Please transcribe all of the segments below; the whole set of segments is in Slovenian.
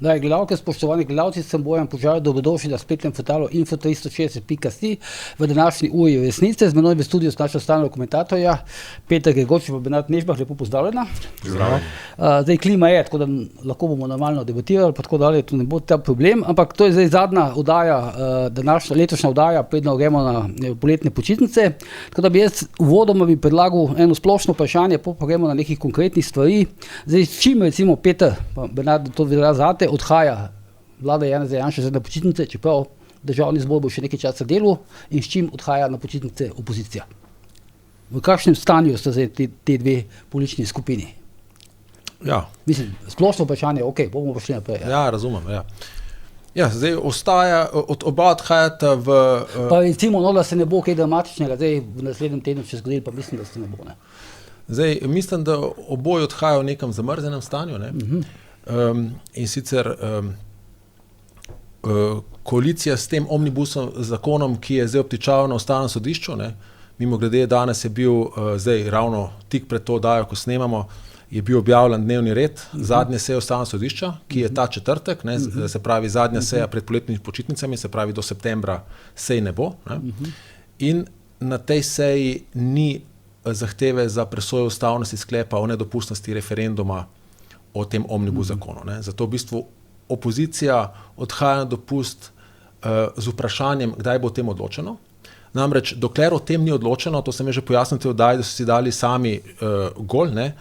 Dragi gledalke, spoštovani gledalci, sem Bojan Požar, dobrodošli na spletnem portalu info360.si v današnji uri resnice. Z menoj v studiu naša stalna komentatorja Peter Gregorčič in Bernard Nežbah, lepo pozdravljena. Zdaj klima je, tako da lahko bomo normalno debatirali, pa tako dalje, to ne bo ta problem, ampak to je zdaj zadnja oddaja, letošnja oddaja, predno gremo na poletne počitnice. Tako da bi jaz uvodoma bi predlagal eno splošno vprašanje, pa gremo na nekih konkretnih stvari. Zdaj, s čim recimo Peter, pa Bernard, to velja zate, odhaja vlada Janeza Janše na počitnice, čeprav državni zbor bo še nekaj časa delal, in s čim odhaja na počitnice opozicija? V kakšnem stanju sta zdaj te dve politični skupini? Ja. Mislim, splošno vprašanje, bomo pa šli naprej. Ja, razumem, ja. Ja, zdaj ostaja, oba odhajata v... Pa recimo, da se ne bo kaj dramatičnega, zdaj v naslednjem tednu še zgodili, pa mislim, da se ne bo, ne? Zdaj, mislim, da oboji odhajajo v nekem zamrznjenem stanju, ne? In sicer koalicija s tem omnibusom zakonom, ki je zdaj obtičal na Ustavnem sodišču, ne? Mimogrede, danes je bil, zdaj ravno tik pred to oddajo, ko snemamo, je bil objavljen dnevni red zadnje seje Ustavnega sodišča, ki je ta četrtek, ne, se pravi zadnja seja pred poletnimi počitnicami, se pravi do septembra sej ne bo. Ne. In na tej seji ni zahteve za presojo ustavnosti sklepa o nedopustnosti referenduma o tem omnibus zakonu. Ne. Zato v bistvu opozicija odhaja na dopust z vprašanjem, kdaj bo o tem odločeno. Namreč, dokler o tem ni odločeno, to sem že pojasnil te oddaji, da so si dali sami gol, ne,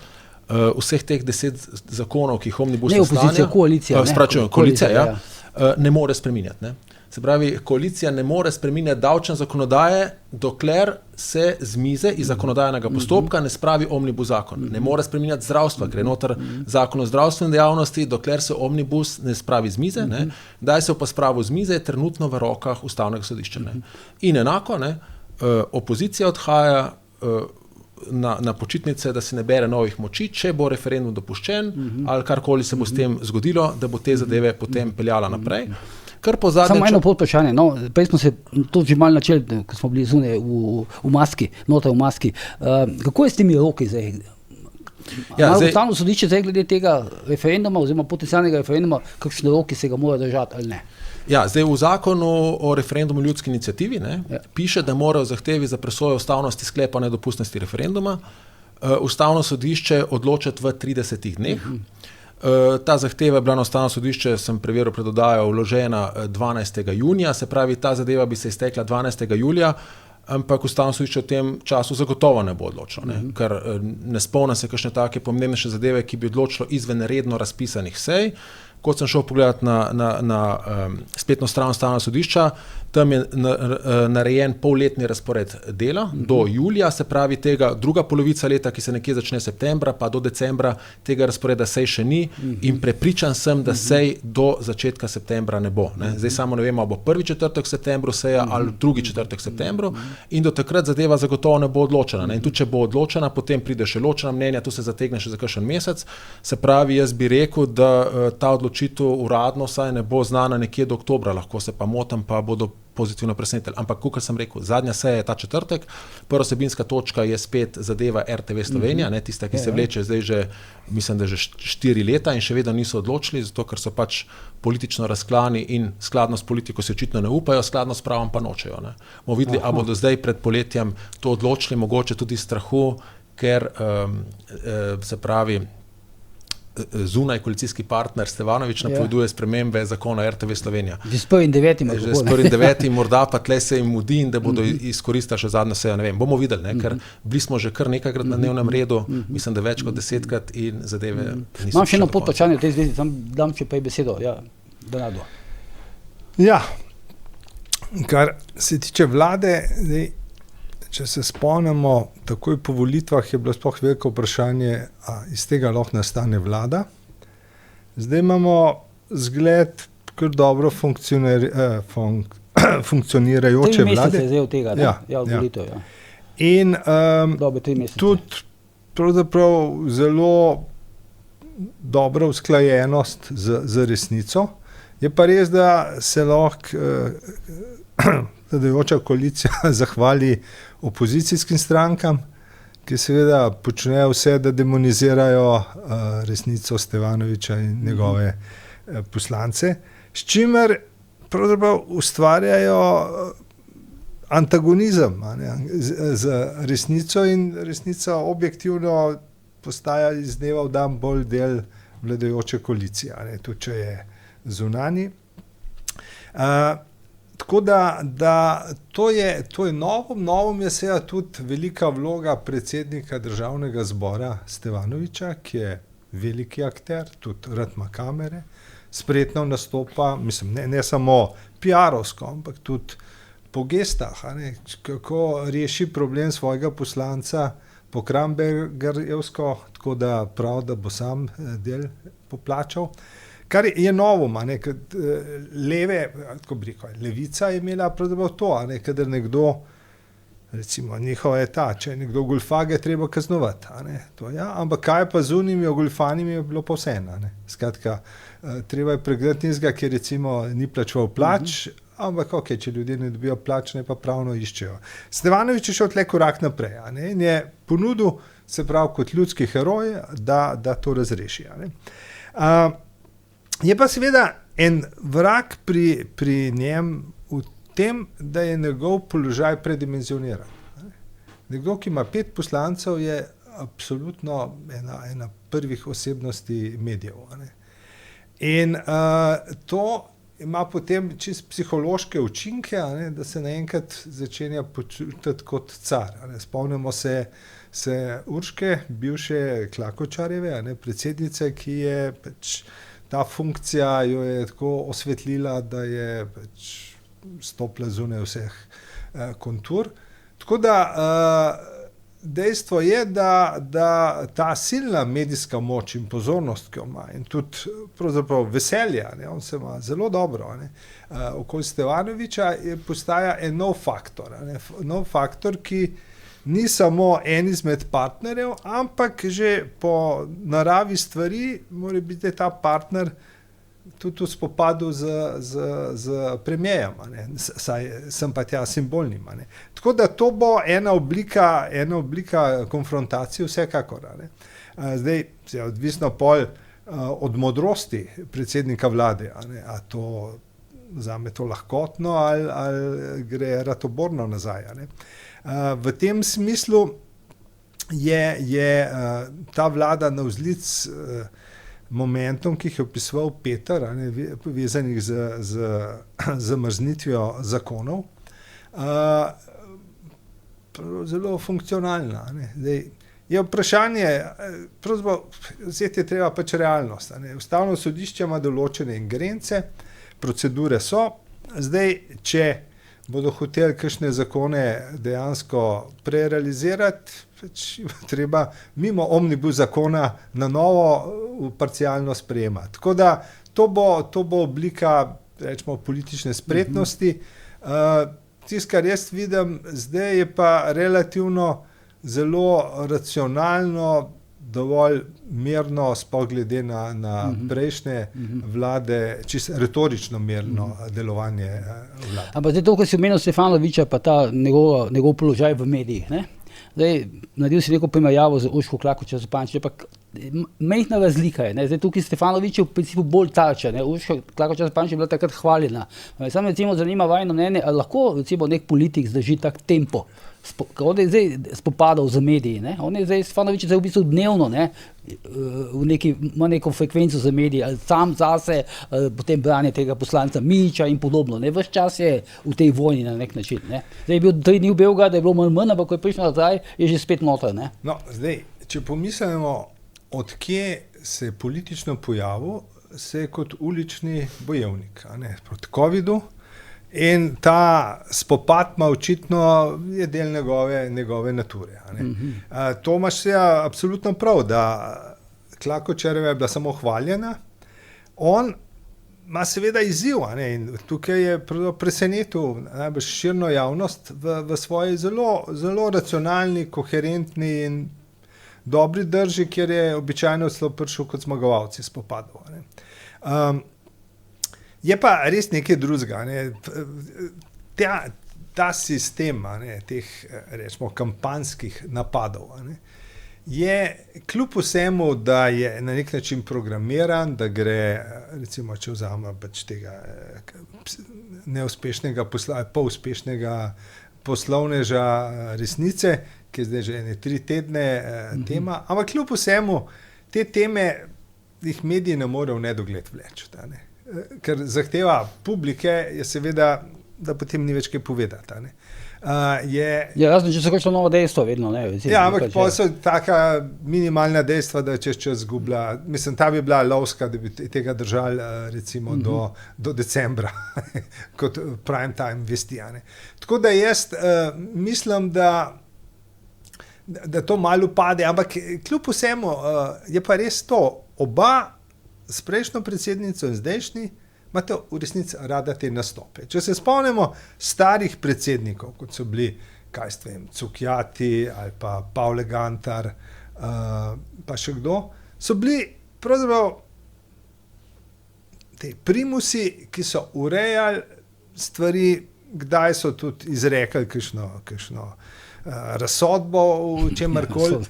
vseh teh 10 zakonov, ki jih omnibus opozicija, koalicija, ja, ne more spreminjati. Ne. Se pravi, koalicija ne more spreminjati davčne zakonodaje, dokler se z mize iz zakonodajnega postopka ne spravi omnibus zakon. Ne more spreminjati zdravstva, ker je noter zakon o zdravstveni dejavnosti, dokler se omnibus ne spravi z mize. Ne. Kdaj se pa spravi z mize, je trenutno v rokah Ustavnega sodišča. Ne. In enako, ne, opozicija odhaja na počitnice, da se ne bere novih moči, če bo referendum dopuščen ali karkoli se bo s tem zgodilo, da bo te zadeve potem peljala naprej. Samo eno podvprašanje, prej smo se to že malo načeli, ko smo bili zunaj v maski, noter v maski. Kako je s temi roki zdaj? Ustavno sodišče zdaj glede tega referenduma oziroma potencialnega referenduma, kakšne roki se ga mora držati ali ne? Ja, zdaj v zakonu o referendumu ljudski iniciativi piše, da mora v zahtevi za presojo ustavnosti sklepa o nedopustnosti referenduma Ustavno sodišče odločati v 30 dneh. Ta zahteva je bila na Ustavno sodišče, sem preveril pred oddajo, vložena 12. junija, se pravi, ta zadeva bi se iztekla 12. julija, ampak Ustavno sodišče v tem času zagotovo ne bo odločilo, ne? Ker ne spomnim se kakšne take pomembnejše zadeve, ki bi odločilo izven redno razpisanih sej. Kot sem šel pogledati na spletno stran Ustavnega sodišča, tam je narejen polletni razpored dela do julija, se pravi tega druga polovica leta, ki se nekje začne septembra, pa do decembra tega razporeda sej še ni in prepričan sem, da sej do začetka septembra ne bo. Ne. Zdaj samo ne vemo, bo prvi četrtek septembru seja ali drugi četrtek septembru in do takrat zadeva zagotovo ne bo odločena. Ne. In tudi, če bo odločena, potem pride še ločena mnenja, tu se zategne še za kakšen mesec. Se pravi, jaz bi rekel, da ta odločitev uradno saj ne bo znana nekje do oktobra, lahko se pa motim, pa bodo pozitivno presenetili. Ampak, kot sem rekel, zadnja seja je ta četrtek, prva vsebinska točka je spet zadeva RTV Slovenija, ne, tista, ki se vleče zdaj že, mislim, da že 4 leta in še vedno niso odločili, zato ker so pač politično razklani in skladno s politiko se očitno ne upajo, skladno s pravom pa nočejo. Ne. Bomo videli, a bodo zdaj pred poletjem to odločili, mogoče tudi strahu, ker se pravi, zunaj koalicijski partner Stevanović napoveduje spremembe zakona RTV Slovenija. Že s 1.9. Že s 1.9. morda pa tle se jim mudi in da bodo izkoristili še zadnjo sejo, ne vem. Bomo videli, ne? Ker bili smo že kar nekajkrat na dnevnem redu, mislim, da več kot 10krat in zadeve niso. Imam še eno podvprašanje v tej zvezi, tam dam če prej besedo. Ja, Bernardo. Ja, kar se tiče vlade, če se spomnimo, takoj po volitvah je bilo sploh veliko vprašanje, a iz tega lahko nastane vlada. Zdaj imamo zgled kar dobro funkcionirajoče vlade. 3 mesece je zdaj od tega, ne? Ja, od volitev, ja. In Dobre 3 mesece. Tudi pravzaprav zelo dobra usklajenost z resnico. Je pa res, da se lahko vladajoča koalicija zahvali opozicijskim strankam, ki seveda počnejo vse, da demonizirajo resnico Stevanovića in njegove poslance, s čimer pravzaprav ustvarjajo antagonizem z resnico in resnica objektivno postaja iz dneva v dan bolj del vladajoče koalicije, tudi če je zunanji. Tako da to je novo je seveda tudi velika vloga predsednika Državnega zbora Stevanoviča, ki je veliki akter, tudi rad ima kamere, spretno nastopa, mislim, ne samo PR-ovsko, ampak tudi po gestah, kako reši problem svojega poslanca po Krambergerjevsko, tako da prav, da bo sam del poplačal. Kar je novo, levica je imela pravzaprav to, kadar nekdo, recimo njihova je ta, če je nekdo goljfa, ga je treba kaznovati. To, ja, ampak kaj pa z unimi ogolfanimi je bilo pa vseeno. Skratka, treba je pregledati nizga, ki recimo ni plačeval plač, ampak ok, če ljudje ne dobijo plač, ne pa pravno iščejo. Stevanovič je šel tle korak naprej in je ponudil, se pravi kot ljudski heroj, da to razreši. Je pa seveda en vrag pri njem v tem, da je njegov položaj predimenzioniran. Nekdo, ki ima 5 poslancev, je absolutno ena prvih osebnosti medijev. In to ima potem čisto psihološke učinke, da se naenkrat začenja počutiti kot car. Spomnimo se Urške, bivše Klakočarjeve, predsednice, ki je ta funkcija jo je tako osvetlila, da je stopila zunaj vseh kontur. Tako da dejstvo je, da ta silna medijska moč in pozornost, ki jo ima, in tudi pravzaprav veselje, on se ima zelo dobro, okoli Stevanoviča postaja en nov faktor. Nov faktor, ki ni samo en izmed partnerjev, ampak že po naravi stvari mora biti ta partner tudi v spopadu z premijejem, saj sem pa tja simbolnim. Tako da to bo ena oblika konfrontacije vsekakor. Zdaj je odvisno pol od modrosti predsednika vlade, a to zame to lahkotno ali gre ratoborno nazaj. V tem smislu je ta vlada navzlic momentom, ki jih je opisoval Peter, povezanih z zamrznitvijo zakonov, zelo funkcionalna. Zdaj, je vprašanje, vzeti je treba pač realnost. Ustavno sodišče ima določene ingerence, procedure so, zdaj, če bodo hoteli kakšne zakone dejansko prerealizirati, treba mimo omnibus zakona na novo parcialno sprejemati. Tako da to bo oblika, rečemo, politične spretnosti. Tisto, kar jaz vidim, zdaj je pa relativno zelo racionalno, dovolj mirno, sploh glede na prejšnje vlade, čisto retorično mirno delovanje vlade. Ampak zdaj to, ko si omenil Stefanoviča, pa ta njegov položaj v medijih, Zdaj, naredil si neko primerjavo z Urško Klakočar Zupančič, ampak majhna razlika je. Zdaj, tukaj Stefanovič je v principu bolj tarča. Urška Klakočar Zupančič je bila takrat hvaljena. Samo recimo zanima vajno mnenje, ali lahko recimo nek politik zdrži tak tempo. On je zdaj spopadal z mediji. On je zdaj, Stefanovič je zdaj v bistvu dnevno, ima neko frekvenco za mediji, ali sam zase, potem branje tega poslanca Mijića in podobno. Ves čas je v tej vojni na nek način. Zdaj je bil 3 dni v Beogradu, je bilo manj, ampak ko je prišel nazaj, je že spet noter. No, zdaj, če pomislimo, odkje se je politično pojavil, se je kot ulični bojevnik, proti covidu. In ta spopad ima očitno je del njegove nature. To imaš absolutno prav, da Klakočarjeva je bila samo hvaljena. On ima seveda izziv, in tukaj je presenetil najbolj širno javnost v svoji zelo racionalni, koherentni in dobri drži, kjer je običajno celo prišel kot zmagovalci spopadov. Je pa res nekaj drugega. Ta sistem teh, rečemo, kampanjskih napadov je kljub vsemu, da je na nek način programiran, da gre, recimo, če vzamemo pač tega neuspešnega poluspešnega poslovneža resnice, ki je zdaj že 3 tedne tema, ampak kljub vsemu te teme jih mediji ne morejo v nedogled vleči. Ker zahteva publike je seveda, da potem ni več kaj povedati. Razen, če so kakšno novo dejstvo vedno. Ampak pa so taka minimalna dejstva, da čez čas zgublja. Mislim, ta bi bila lovska, da bi tega držali recimo do decembra, kot prime time vesti. Tako da jaz mislim, da to malo upade, ampak kljub vsemu je pa res to, oba s prejšnjo predsednico in zdajšnji imate v resnici rada te nastope. Če se spomnimo starih predsednikov, kot so bili, Cukjati ali pa Pavle Gantar, pa še kdo, so bili pravzaprav te primusi, ki so urejali stvari, kdaj so tudi izrekali kakšno razsodbo v čemarkoli,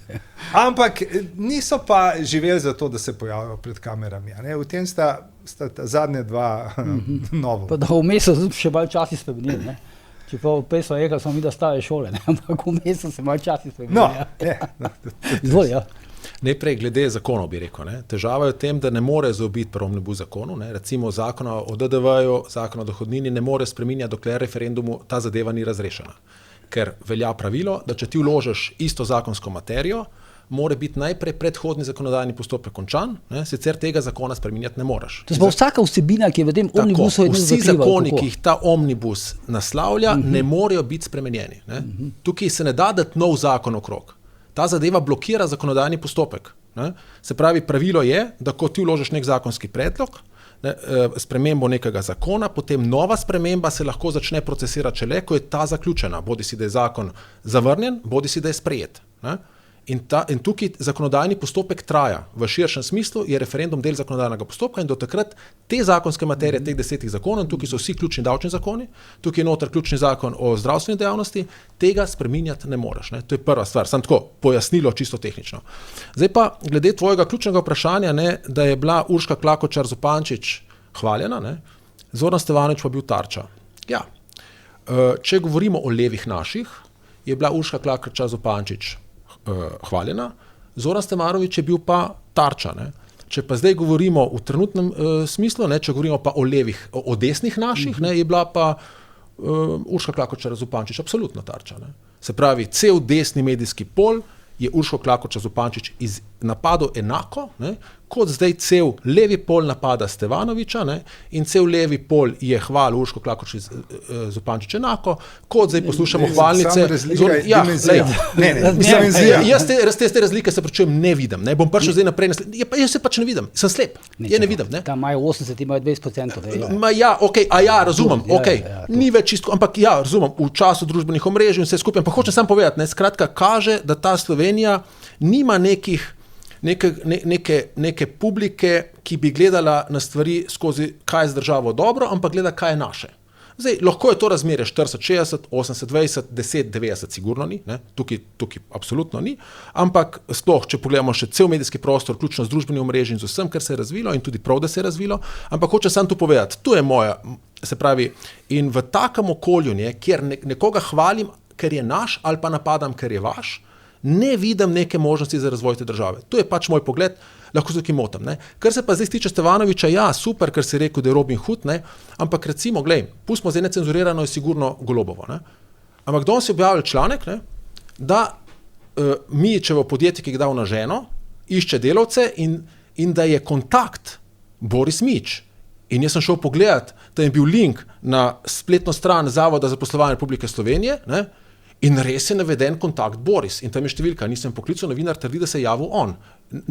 ampak niso pa živeli za to, da se pojavijo pred kamerami. V tem sta zadnje dva novo. Pa da vmes so še malo časi spremenili. Čeprav prej so rekli, smo mi da stare šole, ampak vmes so se malo časi spremenili. Izvoli, ja. Najprej glede zakonov bi rekel. Težava je v tem, da ne more zaobiti po omnibus zakonu. Recimo zakona o DDV-ju, zakona o dohodnini ne more spreminjati, dokler referendumu ta zadeva ni razrešena. Ker velja pravilo, da če ti vložiš isto zakonsko materijo, mora biti najprej predhodni zakonodajni postopek končan, sicer tega zakona spreminjati ne moreš. To je vsaka vsebina, ki je v tem omnibusu je vsi zakoni, ki jih ta omnibus naslavlja, ne morejo biti spremenjeni. Tukaj se ne da dati nov zakon okrog. Ta zadeva blokira zakonodajni postopek. Se pravi, pravilo je, da ko ti vložiš nek zakonski predlog, spremembo nekega zakona, potem nova sprememba se lahko začne procesirati šele, ko je ta zaključena, bodisi da je zakon zavrnjen, bodisi da je sprejet. In tukaj zakonodajni postopek traja. V širšem smislu je referendum del zakonodajnega postopka in do takrat te zakonske materije, teh 10 zakonov, tukaj so vsi ključni davčni zakoni, tukaj je noter ključni zakon o zdravstveni dejavnosti, tega spreminjati ne moreš. To je prva stvar, samo tako pojasnilo čisto tehnično. Zdaj pa, glede tvojega ključnega vprašanja, da je bila Urška Klakočar Zupančič hvaljena, Zoran Stevanović pa bil tarča. Ja, če govorimo o levih naših, je bila Urška Klakočar Zupančič hvaljena, Zoran Stevanović je bil pa tarča. Če pa zdaj govorimo v trenutnem smislu, če govorimo pa o levih, o desnih naših, je bila pa Urška Klakočar Zupančič absolutno tarča. Se pravi, cel desni medijski pol je Urško Klakočar Zupančič napadel enako, kot zdaj cel levi pol napada Stevanovića, in cel levi pol je hvalil Urško Klakočar Zupančič enako, kot zdaj poslušamo hvalnice. Jaz te razlike se pričujem ne vidim. Bom prišel zdaj naprej. Jaz se pač ne vidim. Sem slep. Je ne vidim. Tam imajo 80, imajo 20%. Razumem. Ni več čisto, ampak ja, razumem, v času družbenih omrežij in vse skupaj. Pa hočem samo povedati, skratka kaže, da ta Slovenija nima neke publike, ki bi gledala na stvari skozi, kaj je z državo dobro, ampak gleda, kaj je naše. Zdaj, lahko je to razmerje 40-60, 80-20, 10-90, sigurno ni, tukaj absolutno ni, ampak sploh, če pogledamo še cel medijski prostor, vključno z družbenim omrežjem in z vsem, kar se je razvilo in tudi prav, da se je razvilo, ampak hočem samo tu povedati, tu je moja, se pravi, in v takem okolju, kjer nekoga hvalim, ker je naš, ali pa napadam, ker je vaš, ne vidim neke možnosti za razvoj te države. To je pač moj pogled, lahko se tukaj motim. Kar se pa zdaj tiče Stevanovića, ja, super, ker si rekel, da je Robin Hood, ampak recimo, pustimo zdaj necenzurirano je sigurno Golobovo. Ampak danes je objavil članek, da Mijićevo podjetje, ki ga dal na ženo, išče delavce in da je kontakt Boris Mijić. In jaz sem šel pogledat, da je bil link na spletno stran Zavoda za zaposlovanje Republike Slovenije, in res je naveden kontakt Boris. In tam je številka, nisem poklical, novinar trdi, da se je javil on.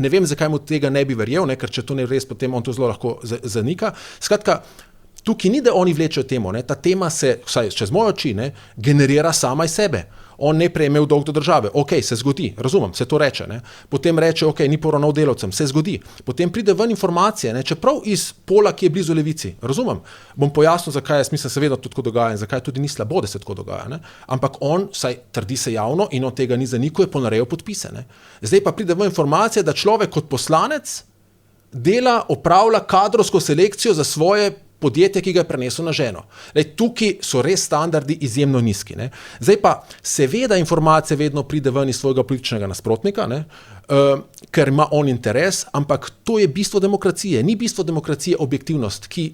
Ne vem, zakaj mu tega ne bi verjel, ker če to ne res, potem on to zelo lahko zanika. Skratka, tukaj ni, da oni vlečejo temo, ne? Ta tema se, vsaj čez moje oči, ne, generira sama iz sebe. On ne prejme dolg do države, ok, se zgodi, razumem, se to reče, ne? Potem reče, ok, ni poravnal delavcem, se zgodi. Potem pride ven informacije, ne? Čeprav iz pola, ki je blizu levici, razumem. Bom pojasnil, zakaj jaz mislim, seveda to tako dogaja in zakaj tudi ni slabo, da se tako dogaja, ne? Ampak on, saj trdi se javno in on tega ni zanikal, je ponarejal podpise, ne? Zdaj pa pride ven informacija, da človek kot poslanec opravlja kadrovsko selekcijo za svoje podjetje, ki ga je prenesel na ženo. Tukaj so res standardi izjemno nizki. Ne? Zdaj pa seveda informacija vedno pride ven iz svojega političnega nasprotnika, ne? Ker ima on interes, ampak to je bistvo demokracije. Ni bistvo demokracije objektivnost, ki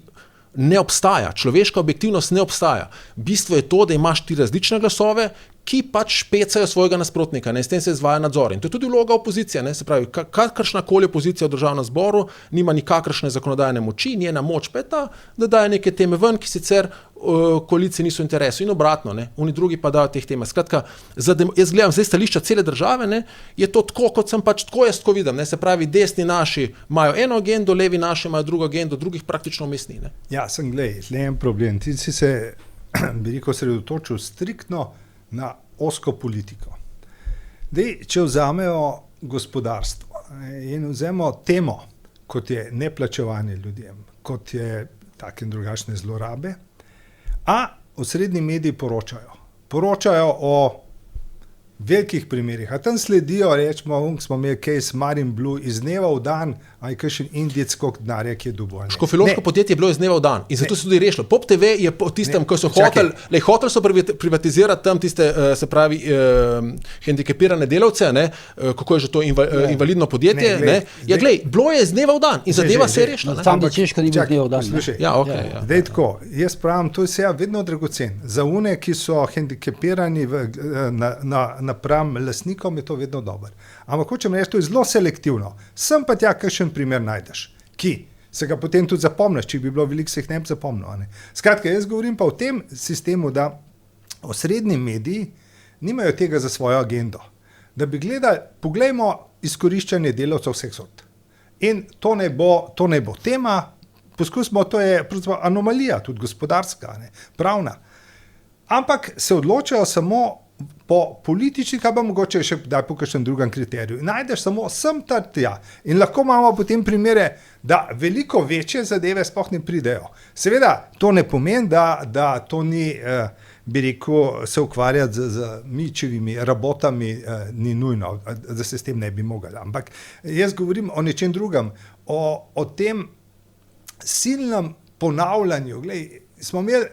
ne obstaja. Človeška objektivnost ne obstaja. Bistvo je to, da imaš ti različne glasove, ki pač špecajo svojega nasprotnika, ne, s tem se izvaja nadzor. In to je tudi vloga opozicije, ne, se pravi, kakršnakoli opozicija v državnem zboru nima nikakršne zakonodajne moči, njena moč pa je ta, da daje neke teme ven, ki sicer koaliciji niso v interesu in obratno, ne, oni drugi pa dajo teh teme. Skratka, jaz gledam zdaj stališča cele države, ne, je to tako, kot sem pač tako jaz tako vidim, ne, se pravi, desni naši imajo eno agendo, levi naši imajo drugo agendo, drugih praktično vmes ni, ne. Ja, le en problem. Ti si se, bi rekel, sredotočil striktno na osko politiko. Dej, če vzamejo gospodarstvo in vzemo temo, kot je neplačevanje ljudem, kot je take in drugačne zlorabe, a osrednji mediji poročajo o velikih primerih, a tam sledijo, rečemo, smo imeli case Marinblu iz dneva v dan, a je kakšen Indijec, koliko denarja, ki je dobil. Škofjeloško podjetje je bilo iz dneva v dan in zato se tudi rešilo. Pop TV je po tistem, ko so hoteli so privatizirati tam tiste, se pravi, hendikepirane delavce, ne, kako je že to invalidno podjetje, ne. Ja, glej, bilo je iz dneva v dan in zadeva se je rešila. Tam bi Češko ni bil iz dneva v dan. Ja, okay, ja. Dej tako, jaz pravim, to je vse vedno dragocen. Za une, ki so hendikepirani napram lastnikom, je to vedno dober. Ampak hočem reči, to je zelo selektivno. Sem pa tja kakšen primer najdeš, ki se ga potem tudi zapomniš, če bi bilo veliko, se jih ne bi zapomnil. Ne? Skratka, jaz govorim pa o tem sistemu, da osrednji mediji nimajo tega za svojo agendo. Da bi gledali, poglejmo izkoriščanje delavcev vseh sort. In to ne bo tema, poskusimo, to je anomalija, tudi gospodarska, ne? Pravna. Ampak se odločajo samo po politični, kaj pa mogoče še daj po kakšnem drugem kriteriju. Najdeš samo sem tja. In lahko imamo potem primere, da veliko večje zadeve sploh ne pridejo. Seveda, to ne pomeni, da to ni, bi rekel, se ukvarjati z mičevimi rabotami, ni nujno, da se s tem ne bi mogli. Ampak jaz govorim o nečem drugem, o tem silnem ponavljanju. Glej, smo imeli,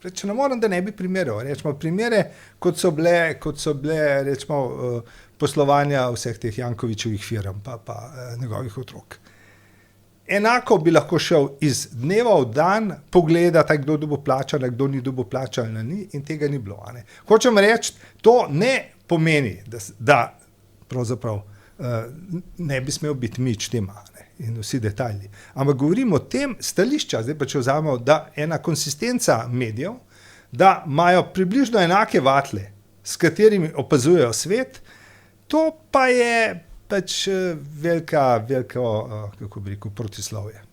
če ne moram, da ne bi primerjal. Rečemo, primere, kot so bile rečemo, poslovanja vseh teh Jankovićevih firm pa njegovih otrok. Enako bi lahko šel iz dneva v dan pogledati, kdo dobo plačal, kdo ni dobo plačal, in tega ni bilo. Ne? Hočem reči, to ne pomeni, da pravzaprav ne bi smel biti mič tema. In vsi detajli. Ampak govorimo o tem stališča, zdaj pa če vzamemo, da ena konsistenca medijev, da imajo približno enake vatle, s katerimi opazujejo svet, to pa je pač veliko, kako bi rekel, protislovje.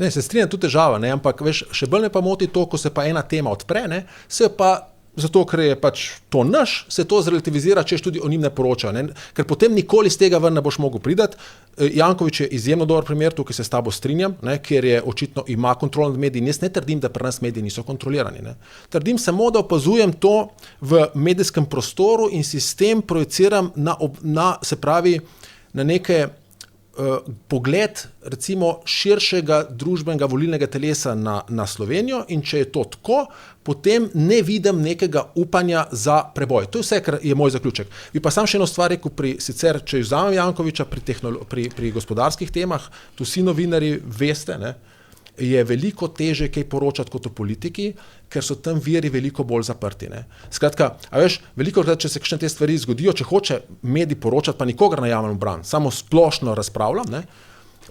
Ne, se strinjam, tudi težava, ne, ampak veš, še bolj me pa moti to, ko se pa ena tema odpre, ne, se pa zato, ker je pač to naš, se to zrelativizira, češ tudi o njim ne poroča. Ne? Ker potem nikoli z tega ven ne boš mogel pridati. Janković je izjemno dober primer, tukaj se s tabo strinjam, ne? Ker je očitno ima kontrol nad mediji. Jaz ne trdim, da pri nas mediji niso kontrolirani. Ne? Trdim samo, da opazujem to v medijskem prostoru in sistem projiciram se pravi, na neke pogled recimo širšega družbenega volilnega telesa na Slovenijo in če je to tako, potem ne vidim nekega upanja za preboj. To je vse, kar je moj zaključek. Bi pa sam še eno stvar rekel, sicer, če vzamem Jankovića pri gospodarskih temah, tu vsi novinarji veste, ne, je veliko teže kaj poročati kot o politiki, ker so tam viri veliko bolj zaprti. Ne. Skratka, a veš, veliko krat, če se kakšne te stvari zgodijo, če hoče medij poročati, pa nikogar ne javno bran, samo splošno razpravljam, ne,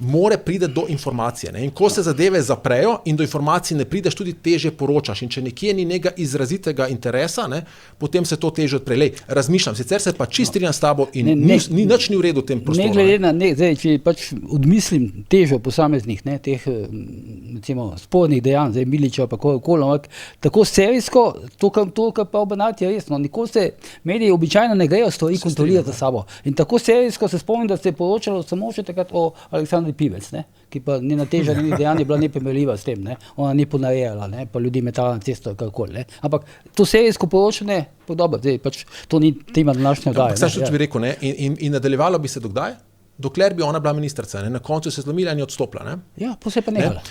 more pride do informacije. Ne? In ko se zadeve zaprejo in do informacij ne prideš, tudi težje poročaš. In če nekje ni nekega izrazitega interesa, ne, potem se to težje odpre. Lej, razmišljam, sicer se pa čist strinjam s tabo in nič ni v redu v tem prostoru. Ne glede na, zdaj, če pač odmislim težo posameznih, ne, teh recimo spornih dejanj, zdaj Miliča pa kolikoli, ampak tako serijsko, to kar pa obanati je resno. Nikoli se mediji običajno ne grejo stvari kontrolirati za sabo. In tako serijsko se spomnim, da se je poročalo samo še takrat o Aleksandri Pivec, ne, ki pa njena teža njeni dejanj je bila neprimerljiva s tem, ne. Ona ni ponarejala, ne, pa ljudi metala na cesto, karkoli, ne. Ampak to serijsko poročanje, pa dobro, zdaj pač to ni tema današnje oddaje. Ampak bi rekel, ne, in nadaljevalo bi se dokdaj? Dokler bi ona bila ministrica, ne? Na koncu se zlomila in je odstopila. Ne? Ja, posebej pa nehala.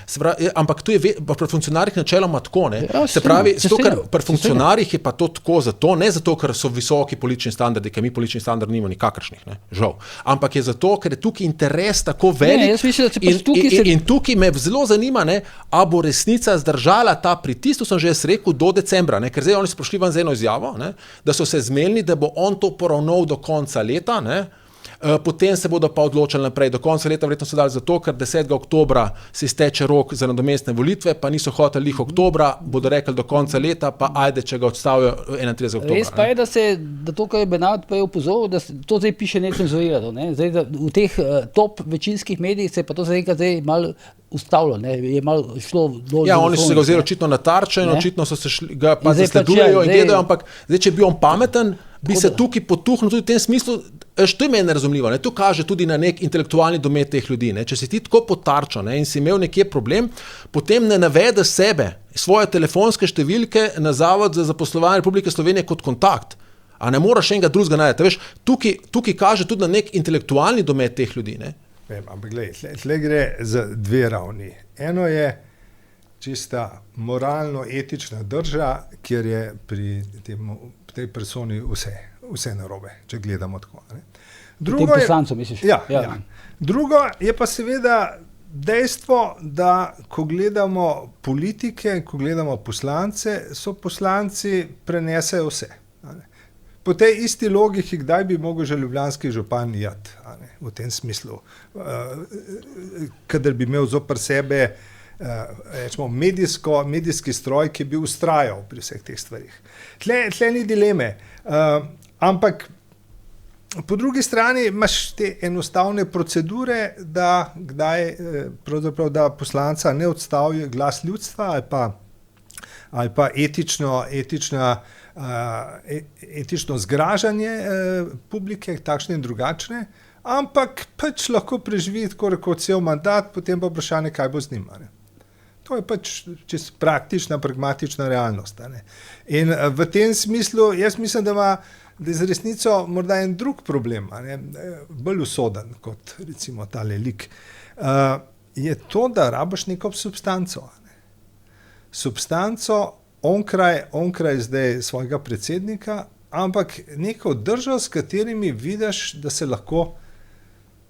Ampak to je pri funkcionarjih načeloma tako. Ne? Ja, se pravi, ker pri funkcionarjih je pa to tako zato, ne zato, ker so visoki politični standardi, ker mi politični standardi nimamo nikakršnih, ne? Žal. Ampak je zato, ker je tukaj interes tako velik in tukaj me zelo zanima, ne, a bo resnica zdržala ta pritisk, to sem že jaz rekel, do decembra, ne? Ker zdaj oni so prišli ven z eno izjavo, ne? Da so se zmenili, da bo on to poravnal do konca leta, ne? Potem se bodo pa odločili naprej. Do konca leta verjetno so dali zato, ker 10. oktobra se izteče rok za nadomestne volitve, pa niso hoteli jih oktobra, bodo rekli do konca leta, pa ajde, če ga odstavijo 31. oktobra. Res pa je, da to, kar je Bernard prej opozoril, da to zdaj piše necenzurirano. Ne? Zdaj, v teh top večinskih medijih se pa to zdaj malo ustavilo, ne? Je malo šlo dol. Ja, oni so se ga vzeli očitno na tarčo in očitno so se ga pa zasledujejo in gledajo, ampak zdaj, če bi on pameten, bi se tukaj potuhnil tudi v tem smislu, što je meni nerazumljivo, ne? To kaže tudi na nek intelektualni domet teh ljudi. Ne? Če si ti tako pod tarčo, ne? In si imel nekje problem, potem ne navedeš sebe, svoje telefonske številke na Zavod za zaposlovanje Republike Slovenije kot kontakt. A ne moraš enega drugega najti. Veš, tukaj kaže tudi na nek intelektualni domet teh ljudi. Ne? Ampak gledaj, tle gre za dve ravni. Eno je čista moralno-etična drža, kjer je pri tej personi vse narobe, če gledamo tako. Ne? Drugo je, misliš? Ja. Drugo je pa seveda dejstvo, da ko gledamo politike, ko gledamo poslance, so poslanci prenesejo vse. Po tej isti logiki, kdaj bi mogel že ljubljanski župan jati, v tem smislu, kadar bi imel zoper sebe rečemo, medijski stroj, ki bi ustrajal pri vseh teh stvarih. Tle ni dileme, ampak po drugi strani imaš te enostavne procedure, da pravzaprav da poslanca ne odstavi glas ljudstva ali pa etično zgražanje publike, takšne in drugačne, ampak pač lahko preživi tako rekoč cel mandat, potem pa vprašanje, kaj bo z njim. To je pač čisto praktična, pragmatična realnost. In v tem smislu, jaz mislim, da je z resnico morda en drug problem, bolj usoden kot recimo tale lik, je to, da rabiš neko substanco. Substanco onkraj zdaj svojega predsednika, ampak neko držo, s katerimi vidiš, da se lahko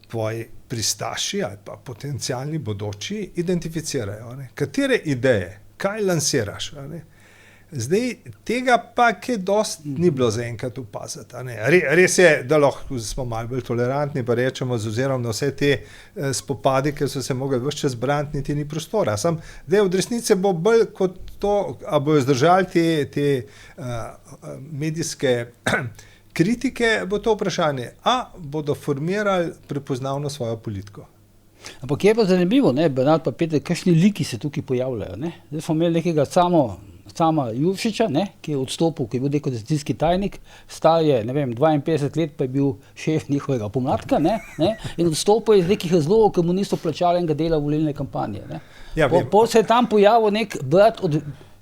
tvoji pristaši ali pa potencialni bodoči identificirajo. Katere ideje, kaj lansiraš? Zdaj, tega pa kaj dost ni bilo zaenkrat opaziti. Res je, da lahko smo malo bolj tolerantni, pa rečemo z ozirom na vse te spopade, ker so se mogli ves čas braniti, niti ni prostora. Zdaj, od resnice bo bolj kot to, a bojo zdržali te medijske kritike, bo to vprašanje, a bodo formirali prepoznavno svojo politiko. Ampak je pa zanimivo, Bernard pa Peter, kakšni liki se tukaj pojavljajo. Zdaj smo imeli nekega sama Juršiča, ki je odstopil, ki je bil dekoracijski tajnik, star je, 52 let, pa je bil šef njihovega pomladka, in odstopil je iz nekih razlogov, ker mu niso plačali enega dela volilne kampanje. Pol se je tam pojavil nek brat od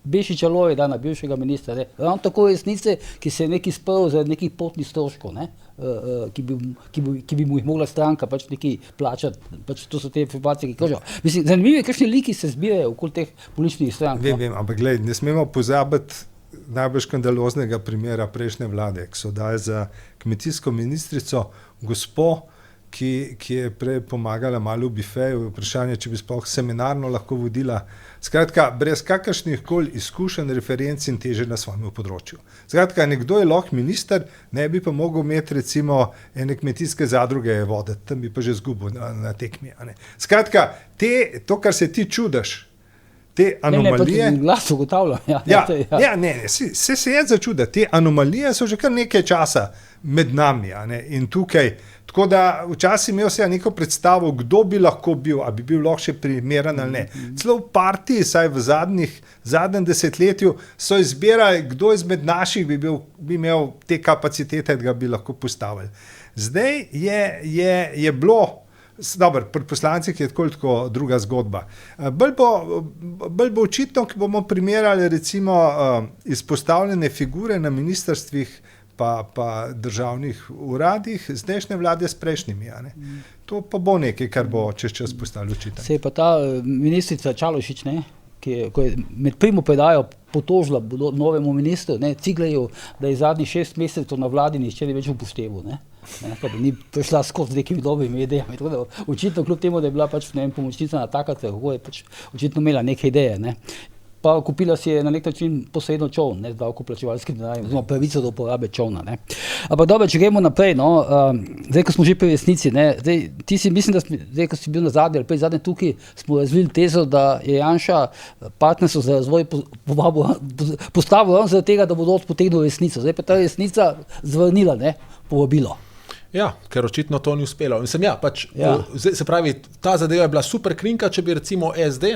Bešiča Loredana, bivšega ministra, ravno tako resnice, ki se je nekaj sprl za nekih potnih stroškov, ki bi mu jih mogla stranka pač nekaj plačati, pač to so te informacije, ki kažejo. Mislim, zanimivo je, kakšni liki se zbirajo okoli teh političnih strank. Vem, ampak gled, ne smemo pozabiti najbolj škandaloznega primera prejšnje vlade, ki so dali za kmetijsko ministrico gospo, ki je prej pomagala malo v bifeju, vprašanje, če bi sploh seminarno lahko vodila. Skratka, brez kakršnih koli izkušenj, referenc in teže na svojem področju. Skratka, nekdo je lahko minister, ne bi pa mogel imeti recimo ene kmetijske zadruge voditi, tam bi pa že izgubil na tekmi. Skratka, to, kar se ti čudaš, te anomalije. Ne, glas ugotavljam. Se je začuda. Te anomalije so že kar nekaj časa med nami in tukaj. Tako da včasih imel se neko predstavo, kdo bi lahko bil, a bi bil lahko še primeren ali ne. Celo v partiji, saj v zadnjem desetletju, so izbirali, kdo izmed naših bi imel te kapacitete, da ga bi lahko postavili. Zdaj je bilo. Dobar, pri poslancih je tako druga zgodba. Bolj bo očitno, ki bomo primerjali recimo izpostavljene figure na ministrstvih pa državnih uradih zdajšnje vlade s prejšnjimi. To pa bo nekaj, kar bo čez čas postalo očitno. Se je pa ta ministrica Čalušić, ko je med primopredajo potožila novemu ministru, Ciglerju, da je zadnjih 6 mesecev na vladi nihče ni več upošteval. Ni prišla skozi z nekimi dobrimi idejami. Očitno kljub temu, da je bila pomočnica na takrat, je očitno imela neke ideje. Pa kupila si je na nek način posredno čoln, z davkoplačevalskim denarjem, oziroma pravico do uporabe čolna. Ampak dobro, če gremo naprej, zdaj, ko smo že pri resnici, ti si, mislim, da zdaj, ko si bil na zadnji ali prej zadnji tukaj, smo razvili tezo, da je Janša partnerstvo za razvoj postavil ravno zaradi tega, da bodo potegnili resnico. Zdaj pa ta resnica zvrnila, povabilo. Ja, ker očitno to ni uspelo. Se pravi, ta zadeva je bila super krinka, če bi recimo SD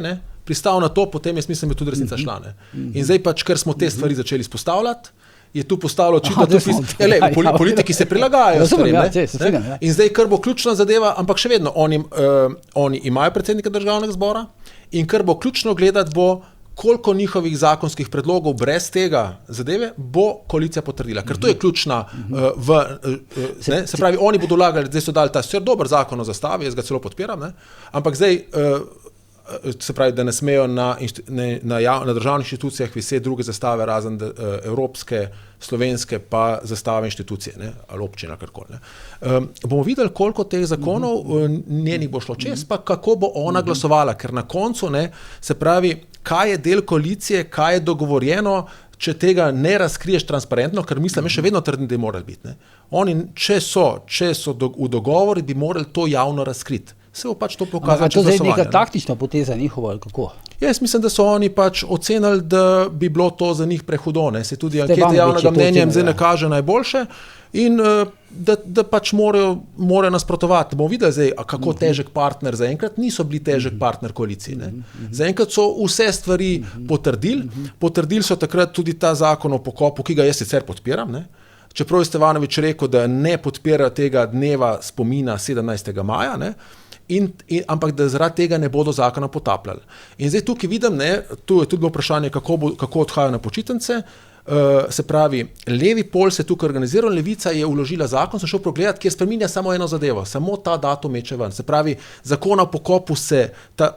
pristal na to, potem jaz mislim, da bi tudi resnica šla. In zdaj ker smo te stvari začeli izpostavljati, je tu postalo očitno, politiki se prilagajajo stvarem. In zdaj, kar bo ključna zadeva, ampak še vedno, oni imajo predsednika državnega zbora in kar bo ključno gledati bo, koliko njihovih zakonskih predlogov brez tega zadeve bo koalicija potrdila. Ker to je ključna se pravi, oni bodo vlagali, zdaj so dali ta dober zakon o zastavi, jaz ga celo podpiram, ampak zdaj se pravi, da ne smejo na državnih inštitucijah viseti druge zastave, razen evropske, slovenske pa zastave inštitucije, ali občina, karkoli. Bomo videli, koliko teh zakonov njenih bo šlo čez, pa kako bo ona glasovala, ker na koncu, se pravi, kaj je del koalicije, kaj je dogovorjeno, če tega ne razkriješ transparentno, ker mislim, še vedno trdim, da je morali biti. Oni, če so v dogovori, bi morali to javno razkriti. Se bo pač to pokazalo čez glasovanje. To je neka taktična poteza njihova, ali kako? Jaz mislim, da so oni pač ocenili, da bi bilo to za njih prehudo. Se tudi ankete javnega mnenja zdaj ne kaže najboljše in da pač morajo nasprotovati. Bomo videli zdaj, kako težek partner zaenkrat. Niso bili težek partner koaliciji. Zaenkrat so vse stvari potrdili. Potrdili so takrat tudi ta zakon o pokopu, ki ga jaz sicer podpiram. Čeprav je Stevanović rekel, da ne podpira tega dneva spomina 17. maja, ampak da zaradi tega ne bodo zakona potapljali. In zdaj tukaj vidim, tu je tudi bilo vprašanje, kako odhajajo na počitnice. Se pravi, levi pol se je tukaj organiziral, levica je vložila zakon, sem šel pogledati, kjer spreminja samo eno zadevo, samo ta datum meče ven. Se pravi, zakon o pokopu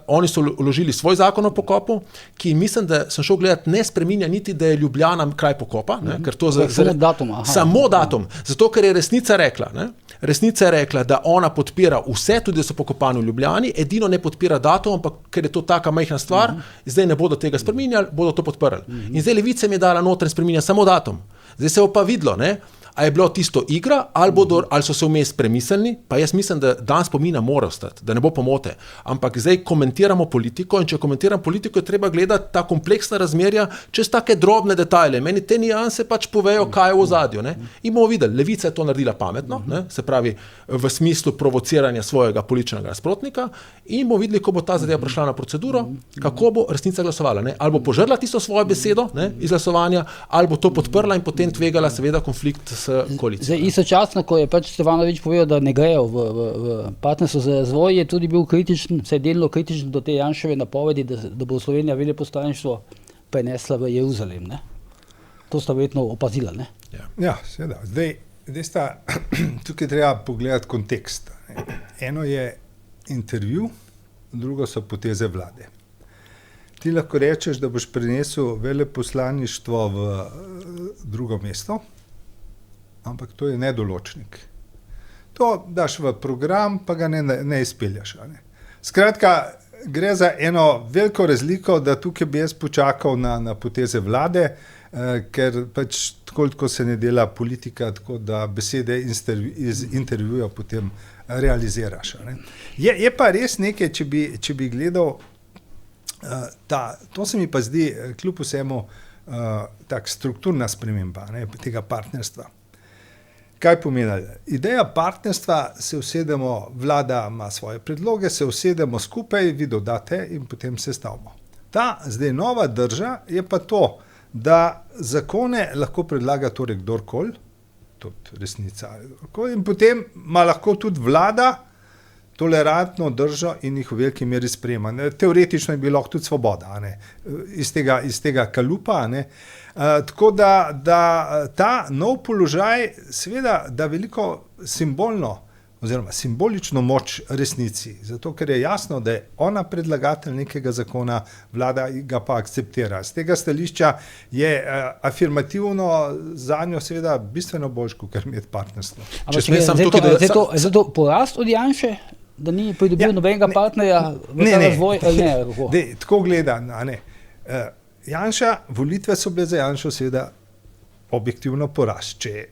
oni so vložili svoj zakon o pokopu, ki mislim, da sem šel gledati, ne spreminja niti, da je Ljubljana kraj pokopa, ker to samo datum, zato ker je Resnica je rekla, da ona podpira vse, tudi da so pokopani v Ljubljani, edino ne podpira datum, ampak ker je to taka majhna stvar, zdaj ne bodo tega spreminjali, bodo to podprli. In zdaj levica mi je dala noter spreminja samo datum. Zdaj se bo pa videlo, a je bilo tisto igra, ali so se vmes premislili, pa jaz mislim, da dan spomina mora ostati, da ne bo pomote. Ampak zdaj komentiramo politiko in če komentiram politiko, je treba gledati ta kompleksna razmerja čez take drobne detajle. Meni te nijanse pač povejo, kaj je v ozadju. In bomo videli, levica je to naredila pametno, se pravi v smislu provociranja svojega političnega nasprotnika in bomo videli, ko bo ta zadeva prišla na proceduro, kako bo resnica glasovala. Ali bo požrla tisto svojo besedo iz glasovanja, ali bo to podprla in potem tvegala seveda konflikt Zdaj, istočasno, ko je pač Stevanović povedal, da ne grejo v partnerstvo za razvoj, je tudi bil kritičen, vsaj delno kritičen do te Janševe napovedi, da bo Slovenija veleposlaništvo prenesla v Jeruzalem. To sta verjetno opazila. Ja, seveda. Zdaj sta tukaj treba pogledati kontekst. Eno je intervju, drugo so poteze vlade. Ti lahko rečeš, da boš prenesel veleposlaništvo v drugo mesto, ampak to je nedoločnik. To daš v program, pa ga ne izpeljaš. Ne. Skratka, gre za eno veliko razliko, da tukaj bi jaz počakal na poteze vlade, ker pač tako se ne dela politika, tako da besede iz intervjuja potem realiziraš. Ne. Je pa res nekaj, če bi gledal, to se mi pa zdi kljub vsemu tak strukturna sprememba, ne, tega partnerstva. Kaj pomeni? Ideja partnerstva, se usedemo, vlada ima svoje predloge, se usedemo skupaj, vi dodate in potem se stavimo. Ta zdaj nova drža je pa to, da zakone lahko predlaga torej kdorkoli, tudi resnica, in potem ima lahko tudi vlada tolerantno držo in jih v veliki meri sprejema. Teoretično je bilo tudi svoboda, ne, iz tega kalupa, ne. Tako da ta nov položaj seveda da veliko simbolno oziroma simbolično moč resnici, zato ker je jasno, da je ona predlagatelj nekega zakona, vlada ga pa akceptira. Z tega stališča je afirmativno zanjo seveda bistveno boljš, kot imeti partnerstvo. Je zato porast od Janše, da ni pridobil nobenega partnerja v ta razvoj? Tako gledam, Janša, volitve so bile za Janšo seveda objektivno porast. Če je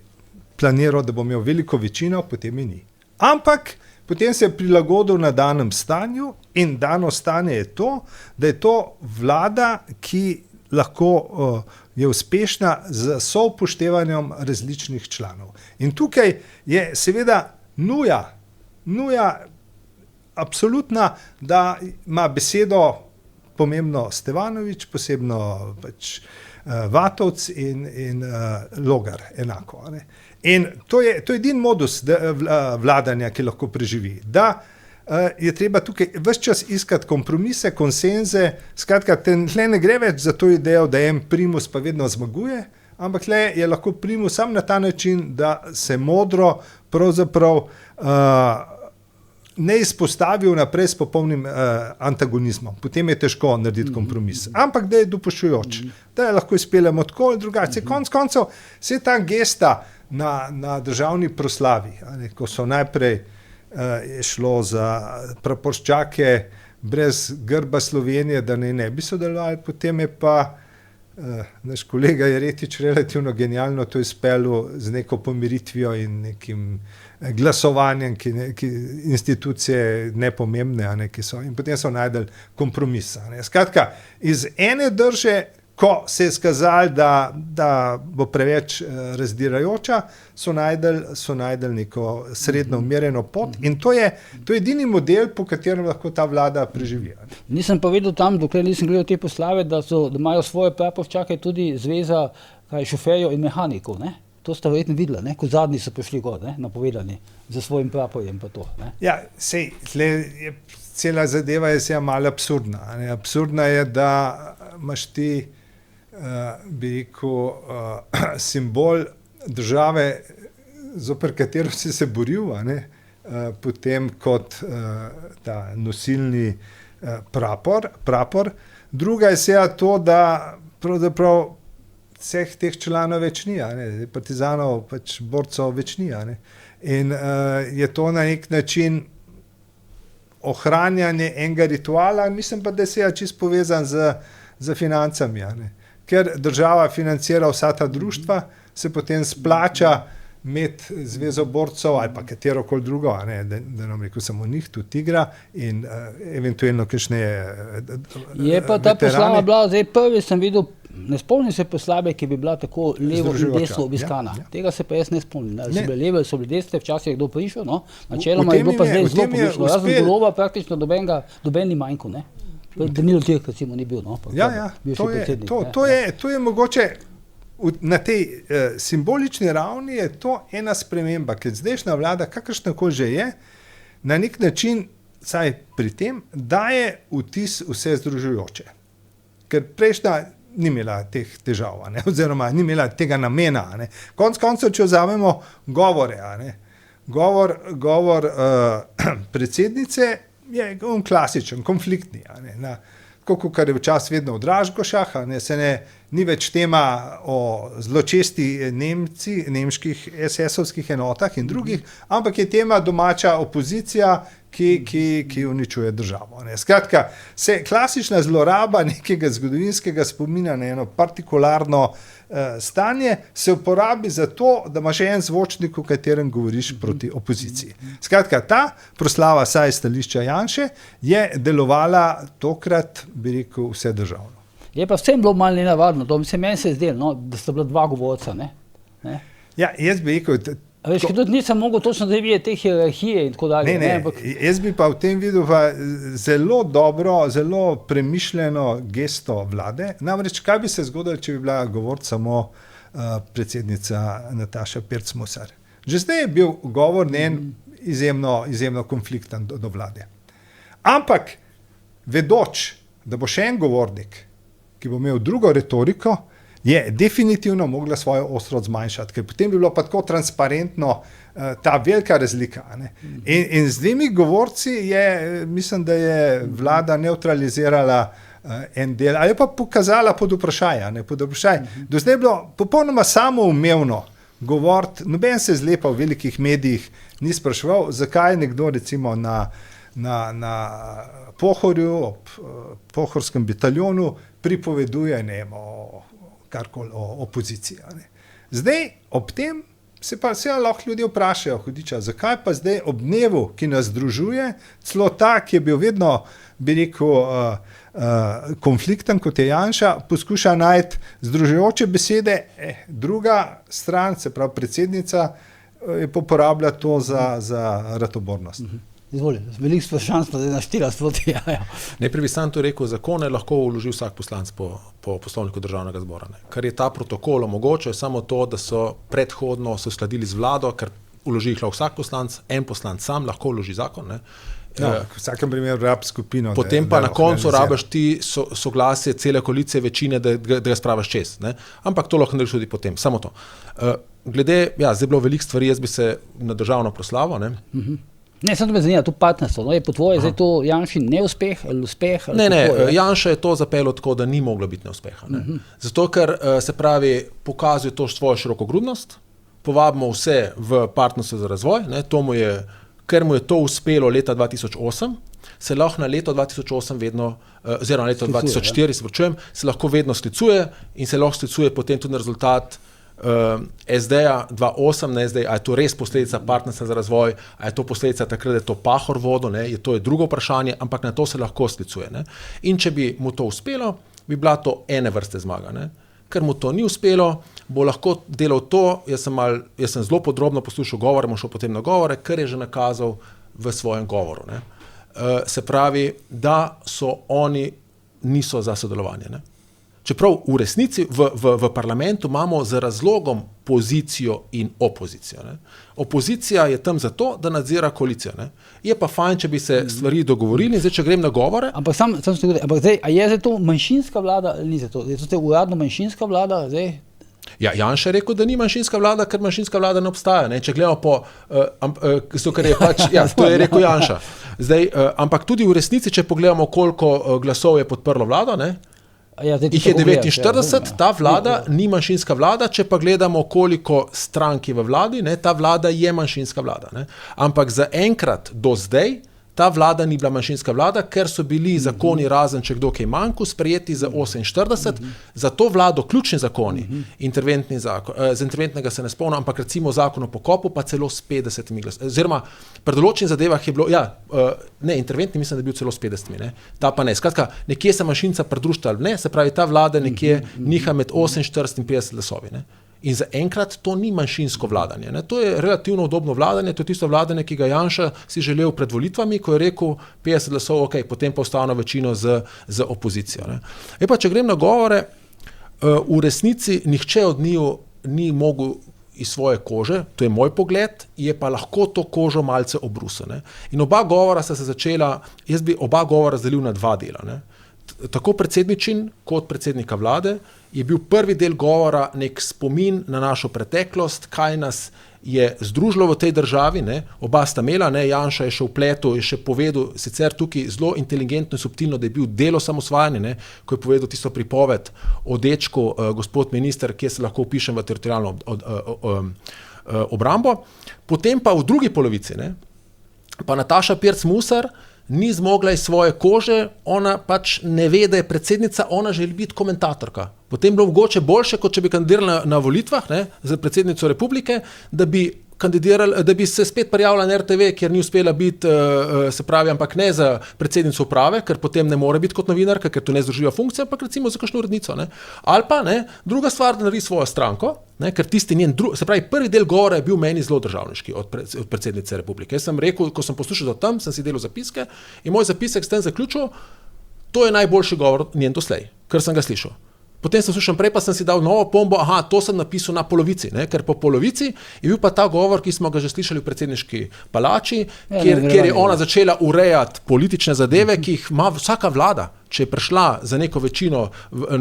planiral, da bo imel veliko večino, potem je ni. Ampak potem se je prilagodil na danem stanju in dano stanje je to, da je to vlada, ki lahko je uspešna z soupoštevanjem različnih članov. In tukaj je seveda nuja absolutna, da ima besedo pomembno Stevanovič, posebno pač Vatovec in Logar enako. Ne? In to je edini modus vladanja, ki lahko preživi. Da je treba tukaj ves čas iskati kompromise, konsenze, skratka, tle ne gre več za to idejo, da en primus pa vedno zmaguje, ampak tle je lahko primus sam na ta način, da se modro pravzaprav ne izpostavi vnaprej s popolnim antagonizmom. Potem je težko narediti kompromis. Ampak da je dopuščujoč, da je lahko izpeljemo tako ali drugače. Konec koncev, vse ta gesta na državni proslavi, ko so najprej je šlo za praporščake brez grba Slovenije, da ne bi sodelovali, potem je pa naš kolega Jeretič relativno genialno to izpeljal z neko pomiritvijo in nekim glasovanjem, ki institucije nepomembne, ki so, in potem so najdel kompromis. Skratka, iz ene drže, ko se je skazalo, da bo preveč razdirajoča, so najdel neko srednjo umirjeno pot in to je edini model, po katerem lahko ta vlada preživi. Nisem pa vedel tam, dokler nisem gledal te poslave, da imajo svoje praporščake tudi zveza šoferjev in mehanikov, ne? To sta verjetno videla, ne? Kot zadnji so prišli gor, ne? Napovedani, za svojim praporjem pa to. Ne? Ja, sej, cela zadeva je seveda malo absurdna. Ne? Absurdna je, da imaš ti bi rekel, simbol države, zoper katero si se boril, potem kot ta nosilni prapor. Druga je seveda to, da pravzaprav vseh teh članov več ni, partizanov, pač borcev več ni. In je to na nek način ohranjanje enega rituala, mislim pa, da je seveda čisto povezan z financami. Ker država financira vsa ta društva, se potem splača imeti zvezo borcev ali pa katerokoli drugo, da nam rekel samo njih, tudi Tigra in eventualno kakšne je pa ta poslava bila, zdaj prvi sem videl, ne spomnim se poslave, ki bi bila tako levo in desno obiskana. Ja. Tega se pa jaz ne spomnim. So bile leve, so bile desne, včasih je kdo prišel, no? Načeloma je bilo pa zdaj zelo pomišljeno. Razen Golova praktično doben ni manjko, ne? Danilo Türk recimo ni bil, no? To je mogoče na tej simbolični ravni je to ena sprememba, ker zdajšnja vlada, kakršnakoli že je, na nek način, saj pri tem, daje vtis vse združujoče. Ker prejšnja ni imela teh težav, oziroma ni imela tega namena. Konec koncev, če vzamemo govore, govor predsednice je klasičen, konfliktni. Tako, kar je včasih vedno v Dražgošah, se ni več tema o zločesti nemških SS-ovskih enotah in drugih, ampak je tema domača opozicija, ki uničuje državo. Ne. Skratka, klasična zloraba nekega zgodovinskega spomina na eno partikularno stanje se uporabi za to, da imaš en zvočnik, v katerem govoriš proti opoziciji. Skratka, ta proslava, saj stališča Janše, je delovala tokrat, bi rekel, vse državno. Je pa vsem bilo malo nenavadno, meni se je zdelo, no, da sta bila dva govorca. Ne? Ja, jaz bi rekel... Veš, tudi nisem mogel točno videti te hierarhije in tako dalje. Jaz bi pa v tem videl zelo dobro, zelo premišljeno gesto vlade. Namreč, kaj bi se zgodilo, če bi bila govoriti samo predsednica Nataša Pirc-Musar? Že zdaj je bil govor njen izjemno konflikten do vlade. Ampak, vedoč, da bo še en govornik, ki bo imel drugo retoriko, je definitivno mogla svojo ostrost zmanjšati, ker potem bi bilo pa tako transparentno ta velika razlika. Ne? In z dvemi govorci mislim, da je vlada neutralizirala en del, ali je pa pokazala pod vprašaj. Do zdaj je bilo popolnoma samoumevno govoriti, noben se zlepa v velikih medijih ni spraševal, zakaj nekdo recimo na Pohorju, ob Pohorskem bataljonu pripoveduje karkoli o opoziciji. Zdaj, ob tem se pa lahko ljudje vprašajo, hudiča, zakaj pa zdaj ob dnevu, ki nas združuje, celo ta, ki je bil vedno, bi rekel, konflikten, kot je Janša, poskuša najti združujoče besede, druga stran, se pravi predsednica, je uporablja to za ratobornost. Izvoli, veliko vprašanj smo naštela sproti. Najprej bi sam to rekel, zakone lahko vloži vsak poslanec po poslovniku državnega zbora. Ne. Kar je ta protokol omogočil, je samo to, da so predhodno se uskladili z vlado, ker vloži jih lahko vsak poslanec, en poslanec sam lahko vloži zakon. Ne. V vsakem primeru rab skupino. Potem pa na koncu rabiš ti soglasje cele koalicije večine, da ga spraviš čez. Ne. Ampak to lahko narediš tudi potem, samo to. Glede, zdaj bilo veliko stvari, jaz bi se na državno proslavo, ne. Ne, samo me zanima, to partnerstvo, no, je po tvoje zdaj to Janšin neuspeh ali uspeh? Ali ne, Janša je to zapeljal tako, da ni moglo biti neuspeha. Ne. Zato, ker se pravi, pokazuje to svojo širokogrudnost, povabimo vse v partnerstvo za razvoj, ne, ker mu je to uspelo leta 2008, se lahko na leto 2008 vedno, oziroma na leto 2004, se lahko vedno sklicuje in se lahko sklicuje potem tudi na rezultat SD-ja 2008, ne zdaj, a je to res posledica partnerstva za razvoj, a je to posledica takrat, da je to Pahor vodo, to je drugo vprašanje, ampak na to se lahko sklicuje. Ne. In če bi mu to uspelo, bi bila to ene vrste zmaga. Ne. Ker mu to ni uspelo, bo lahko delal to, jaz sem zelo podrobno poslušal govore, bom šel potem na govore, kar je že nakazal v svojem govoru. Ne. Se pravi, da oni niso za sodelovanje. Ne. Čeprav v resnici v parlamentu imamo z razlogom pozicijo in opozicijo. Ne. Opozicija je tam zato, da nadzira koalicijo. Ne. Je pa fajn, če bi se stvari dogovorili, zdaj, če grem na govore. Ampak zdaj, a je zdaj to manjšinska vlada ali ni za to? Je to uradno manjšinska vlada zdaj? Ja, Janša je rekel, da ni manjšinska vlada, ker manjšinska vlada ne obstaja. Ne. Če gledamo po, to je rekel Janša. Zdaj, ampak tudi v resnici, če pogledamo, koliko glasov je podprlo vlado, ne, jih je 49, ta vlada ni manjšinska vlada, če pa gledamo, koliko strank je v vladi, ne, ta vlada je manjšinska vlada. Ne. Ampak zaenkrat do zdaj ta vlada ni bila manjšinska vlada, ker so bili zakoni, razen če kdo kaj manjku, sprejeti za 48, za to vlado ključni zakoni, interventni zakon, z interventnega se ne spomnim, ampak recimo zakon o pokopu pa celo s 50 glasovi. Oziroma, pri določenih zadevah je bilo, interventni mislim, da je bil celo s 50, ne, ta pa ne. Skratka, nekje se manjšinca pridružita ali ne, se pravi, ta vlada nekje niha med 48 in 50 glasovi, ne. In zaenkrat to ni manjšinsko vladanje. Ne. To je relativno udobno vladanje, to je tisto vladanje, ki ga Janša si želel pred volitvami, ko je rekel 50 glasov, potem pa ustavno večino z opozicijo. Ne. Pa, če grem na govore, v resnici nihče od njiju ni mogel iz svoje kože, to je moj pogled, je pa lahko to kožo malce obrusil. In oba govora sta se začela, jaz bi oba govora razdelil na dva dela. Ne. Tako predsedničin kot predsednika vlade je bil prvi del govora nek spomin na našo preteklost, kaj nas je združilo v tej državi, ne, oba sta imela, ne, Janša je še vpletel, je še povedal, sicer tukaj zelo inteligentno in subtilno, da je bil del osamosvajanja, ne, ko je povedal tisto pripoved o dečku, gospod minister, kje se lahko vpišem v teritorialno obrambo. Potem pa v drugi polovici, ne, pa Nataša Pirc Musar ni zmogla iz svoje kože, ona pač ne ve, da je predsednica, ona želi biti komentatorka. Potem bilo mogoče boljše, kot če bi kandidirala na volitvah, ne, za predsednico republike, da bi se spet prijavila na RTV, kjer ni uspela biti, se pravi, ampak ne za predsednico uprave, ker potem ne more biti kot novinarka, ker to ne združiva funkcija, ampak recimo za kakšno urednico. Ne. Ali pa, ne, druga stvar, da naredi svojo stranko, ne, ker tisti njen se pravi, prvi del govora je bil meni zelo državniški od predsednice republike. Jaz sem rekel, ko sem poslušal do tam, sem si delal zapiske in moj zapisek s tem zaključil, to je najboljši govor njen doslej, ker sem ga slišal. Potem sem slušal prej, pa sem si dal novo pombo, to sem napisal na polovici, ne? Ker po polovici je bil pa ta govor, ki smo ga že slišali v predsedniški palači, kjer je ona začela urejati politične zadeve, ki jih ima vsaka vlada. Če je prišla za neko večino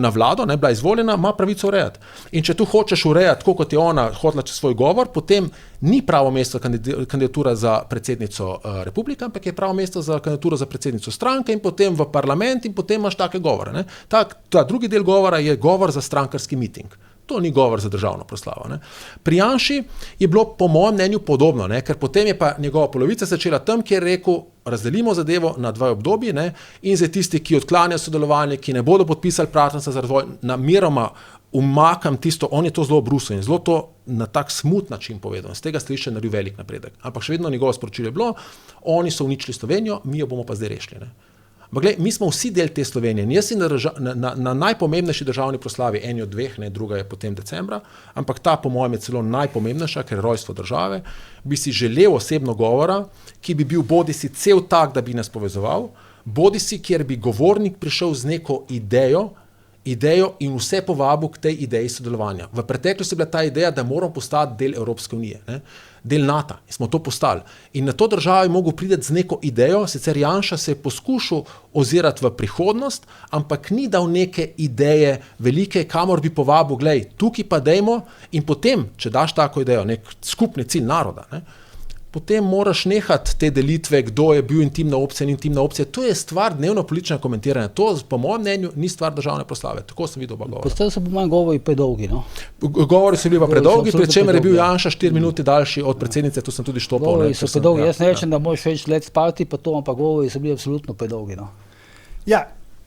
na vlado, ne, bila izvoljena, ima pravico urejati. In če tu hočeš urejati, tako kot je ona hotela čez svoj govor, potem ni pravo mesto kandidatura za predsednico republike, ampak je pravo mesto za kandidaturo za predsednico stranke in potem v parlament in potem imaš take govore. Ne. Ta drugi del govora je govor za strankarski miting. To ni govor za državno proslavo. Ne. Pri Janši je bilo po mojem mnenju podobno, ne, ker potem je pa njegova polovica začela tam, kjer je rekel, razdelimo zadevo na dve obdobji, ne, in zdaj tisti, ki odklanjajo sodelovanje, ki ne bodo podpisali partnerstva za razvoj, nameroma umakam tisto, on je to zelo brusel in zelo to na tak smut način povedal. Z tega stališča je naredil velik napredek. Ampak še vedno njegovo sporočilo je bilo, oni so uničili Slovenijo, mi jo bomo pa zdaj rešili. Ne. Gled, mi smo vsi del te Slovenije in jaz sem na najpomembnejši državni proslavi, eni od dveh, ne, druga je potem decembra, ampak ta po mojem je celo najpomembnejša, ker je rojstvo države, bi si želel osebno govora, ki bi bil bodisi cel tak, da bi nas povezoval, bodisi, kjer bi govornik prišel z neko idejo in vse povabil k tej ideji sodelovanja. V preteklosti je bila ta ideja, da moramo postati del Evropske unije, ne? Del NATO, in smo to postali. In na to državo je mogel priti z neko idejo, sicer Janša se je poskušal ozirati v prihodnost, ampak ni dal neke ideje velike, kamor bi povabil, glej, tukaj pa dejmo, in potem, če daš tako idejo, nek skupni cilj naroda, ne? Potem moraš nehati te delitve, kdo je bil intimna opcija. To je stvar dnevno političnega komentiranja. To, po mojem mnenju, ni stvar državne proslave. Tako sem videl oba govora. Postali so po mojem govori predolgi, no? Govori so bili pa predolgi, pri čemer je bil Janša 4 minute daljši od predsednice, tu sem tudi štopal. Govori so predolgi. Jaz ne rečem, da moraš več let spati, pa to, ampak govori so bili absolutno predolgi, no? Ja,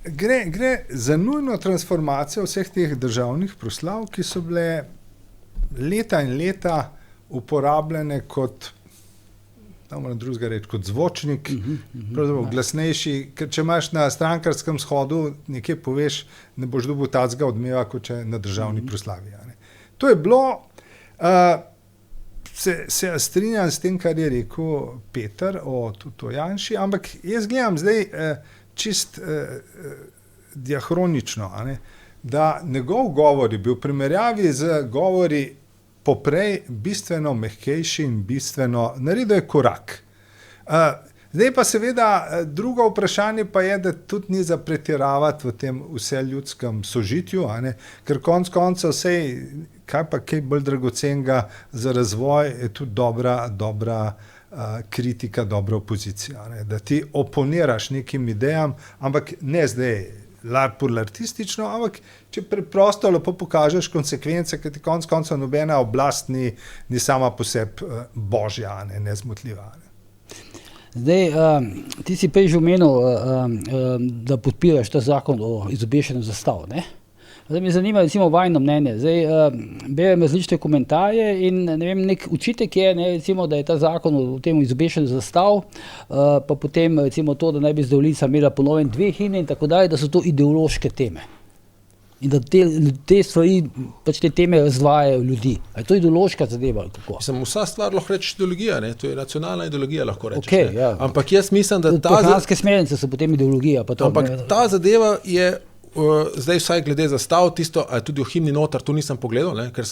gre za nujno transformacijo vseh teh državnih proslav, ki so bile leta in leta uporabljene kot drugega reči, kot zvočnik, glasnejši, ker če imaš na strankarskem shodu nekaj poveš, ne boš dobil tacga odmeva, kot če na državni proslavi. To je bilo, se strinjam s tem, kar je rekel Peter o Janši, ampak jaz gledam zdaj čist diahronično, da njegov govor je bil v primerjavi z govori poprej bistveno mehkejši in bistveno naredil je korak. Zdaj pa seveda drugo vprašanje pa je, da tudi ni za pretiravati v tem vseljudskem sožitju, ker konec koncev sej, kaj bolj dragocenega za razvoj je tudi dobra kritika, dobra opozicija. Da ti oponiraš nekim idejam, ampak ne zdaj lartistično, ampak če preprosto lepo pokažeš konsekvence, ker ti konec koncev nobena oblast ni sama po sebi božja, nezmotljiva. Zdaj, ti si prej že omenil, da podpiraš ta zakon o izobešenju zastav, ne? Zdaj me zanima recimo vajno mnenje. Zdaj, berem različne komentarje in ne vem, nek učitek je, ne, recimo, da je ta zakon o tem izobešenju zastav, pa potem recimo to, da naj bi Zdravljica imela po novem 2 himne in tako dalje, da so to ideološke teme. In da te stvari, pač te teme razdvajajo ljudi. A je to ideološka zadeva ali kako? Vsa stvar lahko reči ideologija, ne? To je nacionalna ideologija, lahko rečeš. Okay, ja. Ampak jaz mislim, da prehranske smernice so potem ideologija. Pa to, ampak ta zadeva je zdaj vsaj glede zastav, tisto, tudi v himni notar, tu nisem pogledal, ne, ker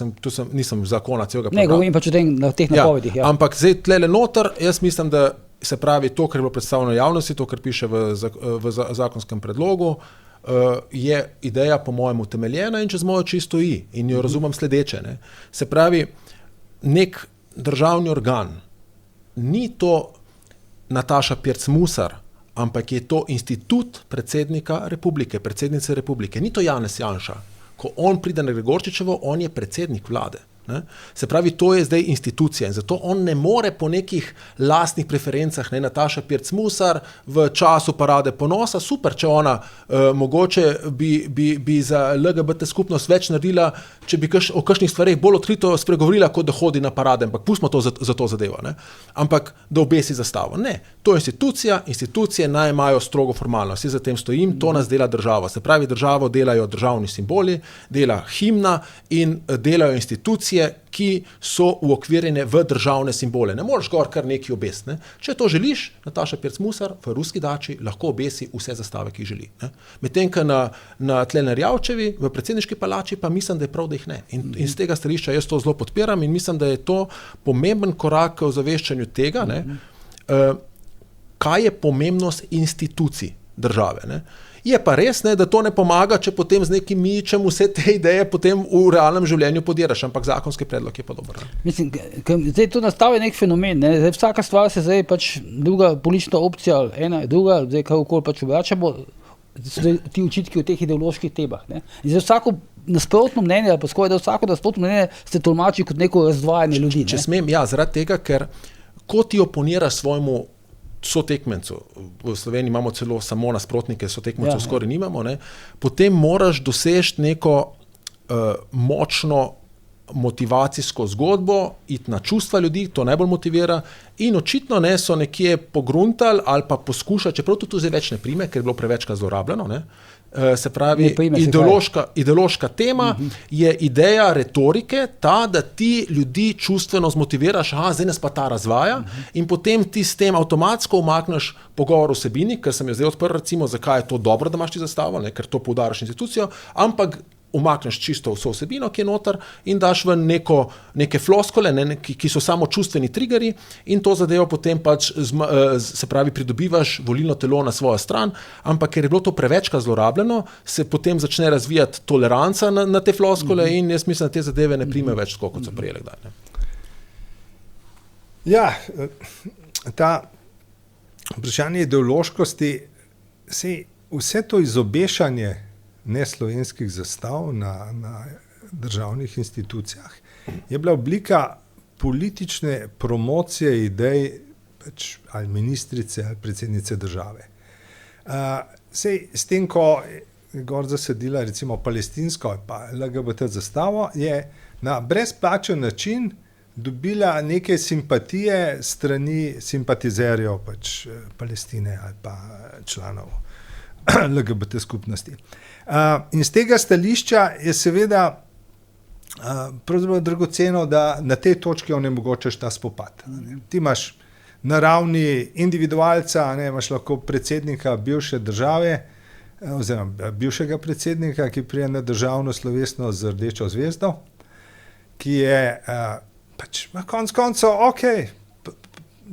nisem zakona celega prebral. Ne, govorim pač o teh napovedih. Ja. Ampak zdaj tlele notar, jaz mislim, da se pravi to, kar je bilo predstavljeno javnosti, to, kar piše v zakonskem predlogu, je ideja po mojem utemeljena in čez mojo čisto in jo razumem sledeče. Ne. Se pravi, državni organ, ni to Nataša Pirc Musar, ampak je to institut predsednika republike, predsednice republike. Ni to Janez Janša. Ko on pride na Gregorčičevo, on je predsednik vlade. Ne? Se pravi, to je zdaj institucija in zato on ne more po nekih lastnih preferencah, ne, Nataša Pirc Musar v času parade ponosa, super, če ona mogoče bi za LGBT skupnost več naredila, če bi o kakšnih stvareh bolj odkrito spregovorila, kot da hodi na parade, ampak pustimo to za to zadevo, ne? Ampak da obesi zastavo. Ne, to je institucija, institucije naj imajo strogo formalnost, jaz za tem stojim, to nas dela država. Se pravi, državo delajo državni simboli, dela himna in delajo institucije, ki so uokvirjene v državne simbole. Ne moreš gor kar neki obesti. Ne? Če to želiš, Nataša Pirc Musar v ruski dači lahko obesi vse zastave, ki jih želi. Medtem, ko na tle na Rjavčevi, v predsedniški palači, pa mislim, da je prav, da jih ne. In z tega stališča jaz to zelo podpiram in mislim, da je to pomemben korak k ozaveščanju tega, ne? Kaj je pomembnost institucij države. Ne? Je pa res, ne, da to ne pomaga, če potem z nekim mičem vse te ideje potem v realnem življenju podiraš, ampak zakonski predlog je pa dober. Ne? Mislim, zdaj tu nastavi nek fenomen, ne? Zdaj vsaka stvar se zdaj pač druga politična opcija, ena je druga, zdaj kakokoli pač obračamo, ti očitki o teh ideoloških temah. Ne? In zdaj vsako nasprotno mnenje, ali pa skoraj da vsako nasprotno mnenje se tolmači kot neko razdvajanje ljudi. Če smem, ja, zaradi tega, ker ko ti oponiraš svojemu sotekmencu, v Sloveniji imamo celo samo nasprotnike, sotekmencev skoraj nimamo, ne, potem moraš doseči neko močno motivacijsko zgodbo, iti na čustva ljudi, to najbolj motivira in očitno ne, so nekje pogruntali ali pa poskušali, čeprav to zdaj več ne prime, ker je bilo prevečkrat zlorabljeno, ne, se pravi, ideološka tema je ideja retorike ta, da ti ljudi čustveno zmotiviraš, zdaj nas pa ta razvaja in potem ti s tem avtomatsko umakneš pogovor o vsebini, ker sem jo zdaj odprl, recimo, zakaj je to dobro, da imaš ti zastavo, ne, ker to poudariš institucijo, ampak umakneš čisto vso vsebino, ki je noter in daš v neke floskole, ne, ki so samo čustveni triggeri in to zadevo potem pač se pravi pridobivaš volilno telo na svojo stran, ampak ker je bilo to prevečkrat zlorabljeno, se potem začne razvijati toleranca na te floskole in jaz mislim, da te zadeve ne primejo več tako, kot so prijele kdaj. Ne. Ja, ta vprašanje ideološkosti, vse to izobešanje neslovenskih zastav na državnih institucijah je bila oblika politične promocije idej pač, ali ministrice ali predsednice države. S tem, ko je gor zasedila recimo palestinsko ali pa LGBT zastavo, je na brezplačen način dobila neke simpatije strani simpatizerjev pač Palestine ali pa članov LGBT skupnosti. In z tega stališča je seveda pravzaprav dragoceno, da na tej točki onemogočaš ta spopad. Ti imaš na ravni individualca, imaš lahko predsednika bivše države, oziroma bivšega predsednika, ki prije na državno slovesno z rdečo zvezdo, ki je pač na koncu,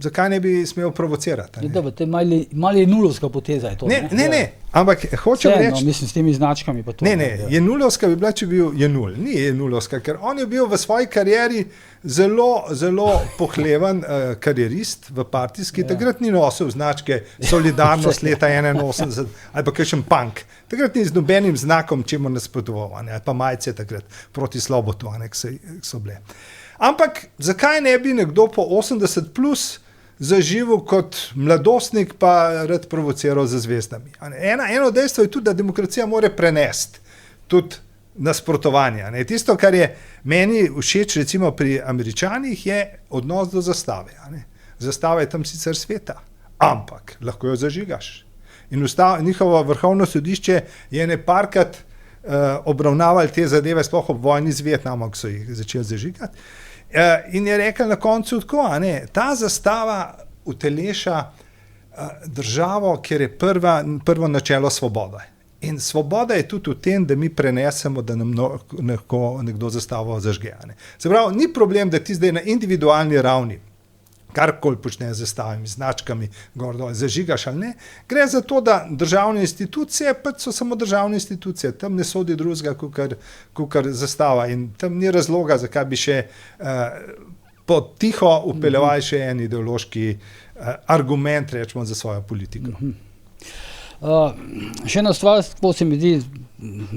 zakaj ne bi smel provocirati? To je mali nulovska poteza. Je to, ne, ampak hočem reči... Mislim, s temi značkami pa to. Ne, je nulovska bi bila, če bi bil Jenul. Ni je nulovska, ker on je bil v svoji karieri zelo, zelo pohleven karierist v partijski. Takrat ni nosil značke Solidarnost leta 81 ali pa kakšen punk. Takrat ni z nobenim znakom, čemu nasprotoval, ali pa majice takrat proti Slobotu, ki so bile. Ampak zakaj ne bi nekdo po 80 plus zaživel kot mladostnik pa rad provociral za zvezdami? Eno dejstvo je tudi, da demokracija mora prenesti tudi nasprotovanja. Tisto, kar je meni všeč recimo pri Američanih, je odnos do zastave. Zastava je tam sicer sveta, ampak lahko jo zažigaš. In njihovo vrhovno sodišče je neparkrat obravnavali te zadeve, sploh ob vojni z Vietnamom, ki so jih začeli zažigati. In je rekel na koncu tako, ta zastava uteleša državo, kjer je prvo načelo svobode. In svoboda je tudi v tem, da mi prenesemo, da nam nekdo zastavo zažge. Se pravi, ni problem, da ti zdaj na individualni ravni karkoli počne z zastavami, značkami, gor dol, zažigaš ali ne. Gre za to, da državne institucije pač so samo državne institucije, tam ne sodi drugega, kakor zastava in tam ni razloga, zakaj bi še potiho upeljevali še en ideološki argument, rečemo, za svojo politiko. Še ena stvar, ko se mi zdi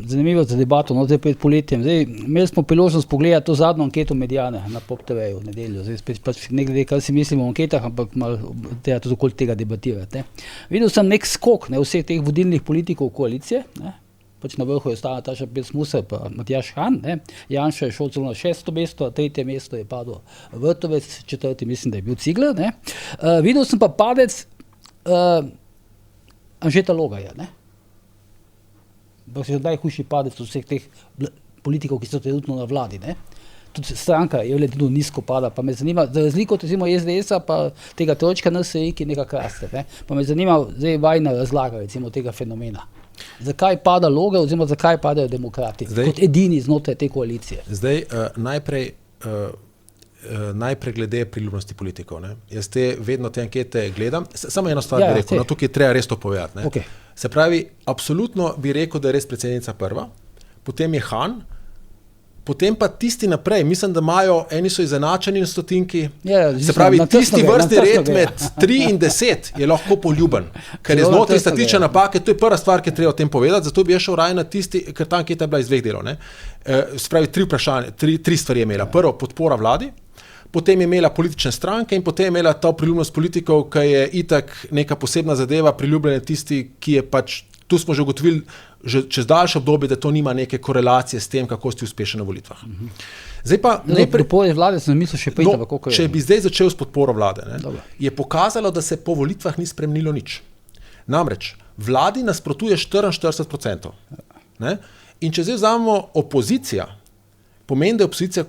zanimivo za debato, zdaj pred poletjem. Imeli smo priložnost pogledati to zadnjo anketo Mediane na Pop TV-ju v nedeljo. Zdaj spet pač ne glede, kaj si mislimo o anketah, ampak malo treba tudi okoli tega debatirati. Videl sem nek skok vseh teh vodilnih politikov koalicije. Pač na vrhu je ostala Nataša Pirc Musar pa Matjaž Han. Janša je šel celo na 6. mesto, 3. mesto je padel Vrtovec, 4. mislim, da je bil Cigler. Videl sem pa padec Anžeta Logarja. Pa se je najhujši padec od vseh teh politikov, ki so trenutno na vladi. Tudi stranka je relativno nizko pada, pa me zanima, za razliko od SDS-a pa tega trojčka NSI, ki nekako raste. Pa me zanima zdaj vajna razlaga recimo tega fenomena. Zakaj pada Logar oziroma zakaj padajo demokrati kot edini znotraj te koalicije? Zdaj najprej glede priljubnosti politikov. Jaz vedno te ankete gledam. Samo eno stvar bi rekel, tukaj treba res to povedati. Okay. Se pravi, absolutno bi rekel, da je res predsednica prva, potem je Han, potem pa tisti naprej. Mislim, da imajo, eni so izenačeni na stotinki. Se pravi, tisti vrstni red med 3 in 10 je lahko poljuben, ker je znotraj statistične napake. To je prva stvar, ki je treba o tem povedati, zato bi šel raje na tisti, ker ta anketa je bila iz 2 delov. Se pravi, 3 stvari je imela. Prvo, podpora vladi, potem je imela politične stranke in potem je imela ta priljubnost politikov, ki je itak neka posebna zadeva, priljubljen tisti, ki je pač, tu smo že ugotovili, že čez daljše obdobje, da to nima neke korelacije s tem, kako si uspešen na volitvah. Zdaj pa podpore vlade sem mislil še pet, kako je. Če bi zdaj začel s podporo vlade, je pokazalo, da se po volitvah ni spremenilo nič. Namreč, vladi nasprotuje 44%. In če zdaj vzamemo opozicija, pomeni, da je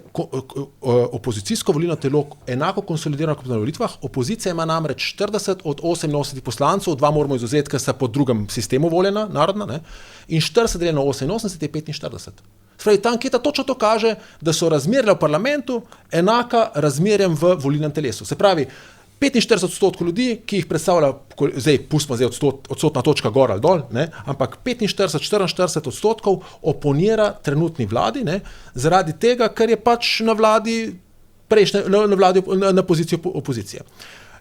opozicijsko volilno telo enako konsolidirano kot na volitvah. Opozicija ima namreč 40 od 88 poslancev, 2 moramo izuzeti, ker sta po drugem sistemu voljena, narodna, in 40 deljeno 88 je 45. Spravi, ta anketa točno to kaže, da so razmerja v parlamentu enaka razmerjem v volilnem telesu. Se pravi, 45% ljudi, ki jih predstavlja, zdaj pustimo odstotna točka gor ali dol, ampak 45-44% oponira trenutni vladi, zaradi tega, ker je pač na vladi na poziciji opozicije.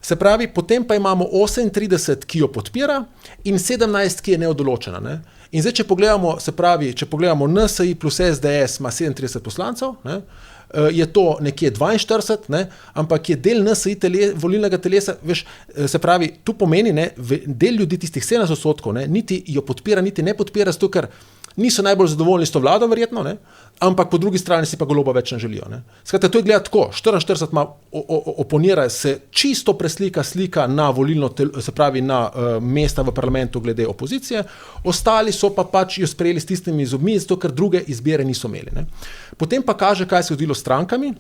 Se pravi, potem pa imamo 38, ki jo podpira in 17, ki je neodločena. In zdaj, če pogledamo NSI plus SDS ima 37 poslancev, je to nekje 42, ampak je del NSI volilnega telesa, se pravi, tu pomeni, del ljudi tistih 70%, niti jo podpira, niti ne podpira, zato ker niso najbolj zadovoljni s to vlado, verjetno, ampak po drugi strani si pa Goloba več ne želijo. Skratka, to je gledati tako, 44 oponira, se čisto slika na volilno, se pravi na mesta v parlamentu glede opozicije, ostali so pa pač jo sprejeli s tistimi zobmi, zato ker druge izbire niso imeli. Potem pa kaže, kaj se je zgodilo s strankami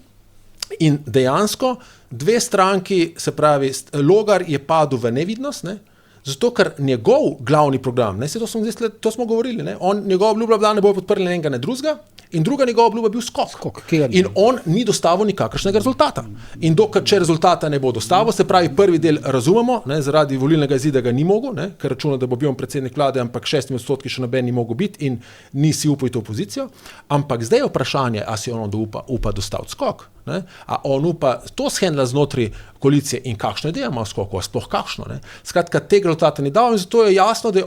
in dejansko 2 stranki, se pravi, Logar je padel v nevidnost, zato, ker njegov glavni program, to smo govorili, njegova obljuba bila, ne bojo podprli enega ne drugega, in druga njegova obljuba je bil skok. In on ni dostavil nikakršnega rezultata. In dokler, če rezultata ne bo dostavil, se pravi, prvi del razumemo, zaradi volilnega izida ga ni mogel, ker računa, da bo bil predsednik vlade, ampak 6% še noben ni mogel biti in ni si upal to opozicijo. Ampak zdaj je vprašanje, a si on upa dostaviti skok. A on upa to shendla znotraj koalicije in kakšno ideja ima v skoku, sploh kakšno. Skratka, tega rezultata ni dal in zato je jasno, da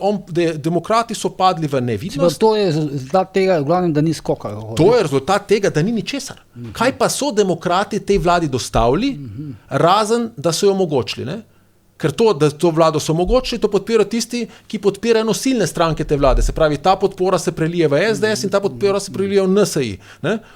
demokrati so padli v nevidnost. To je rezultat tega, v glavnem, da ni skoka. To je rezultat tega, da ni ničesar. Kaj pa so demokrati tej vladi dostavili, razen da so jo omogočili. Ker to, da to vlado so omogočili, to podpirajo tisti, ki podpirajo nosilne stranke te vlade. Se pravi, ta podpora se prelije v SDS in ta podpora se prelije v NSI.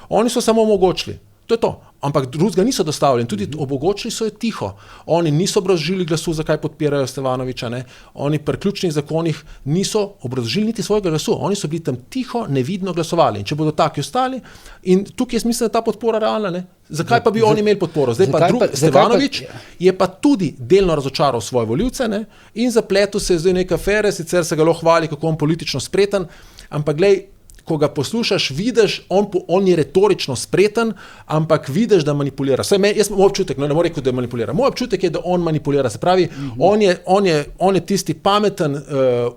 Oni so samo omogočili. To je to. Ampak drugega niso dostavili. Tudi omogočili so jo tiho. Oni niso obrazložili glasu, zakaj podpirajo Stevanoviča. Oni pri ključnih zakonih niso obrazložili niti svojega glasu. Oni so bili tam tiho, nevidno glasovali. In če bodo taki ostali, in tukaj jaz mislim, da ta podpora realna. Zakaj pa bi oni imeli podporo? Zdaj pa Stevanovič je pa tudi delno razočaral svoje volivce in zapletel se je zdaj neke afere, sicer se ga lahko hvali, kako on politično spreten, ampak glej, ko ga poslušaš, vidiš, on je retorično spreten, ampak vidiš, da manipulira. Jaz imam občutek, ne morem reči, da manipulira. Moj občutek je, da on manipulira. Se pravi, on je tisti pameten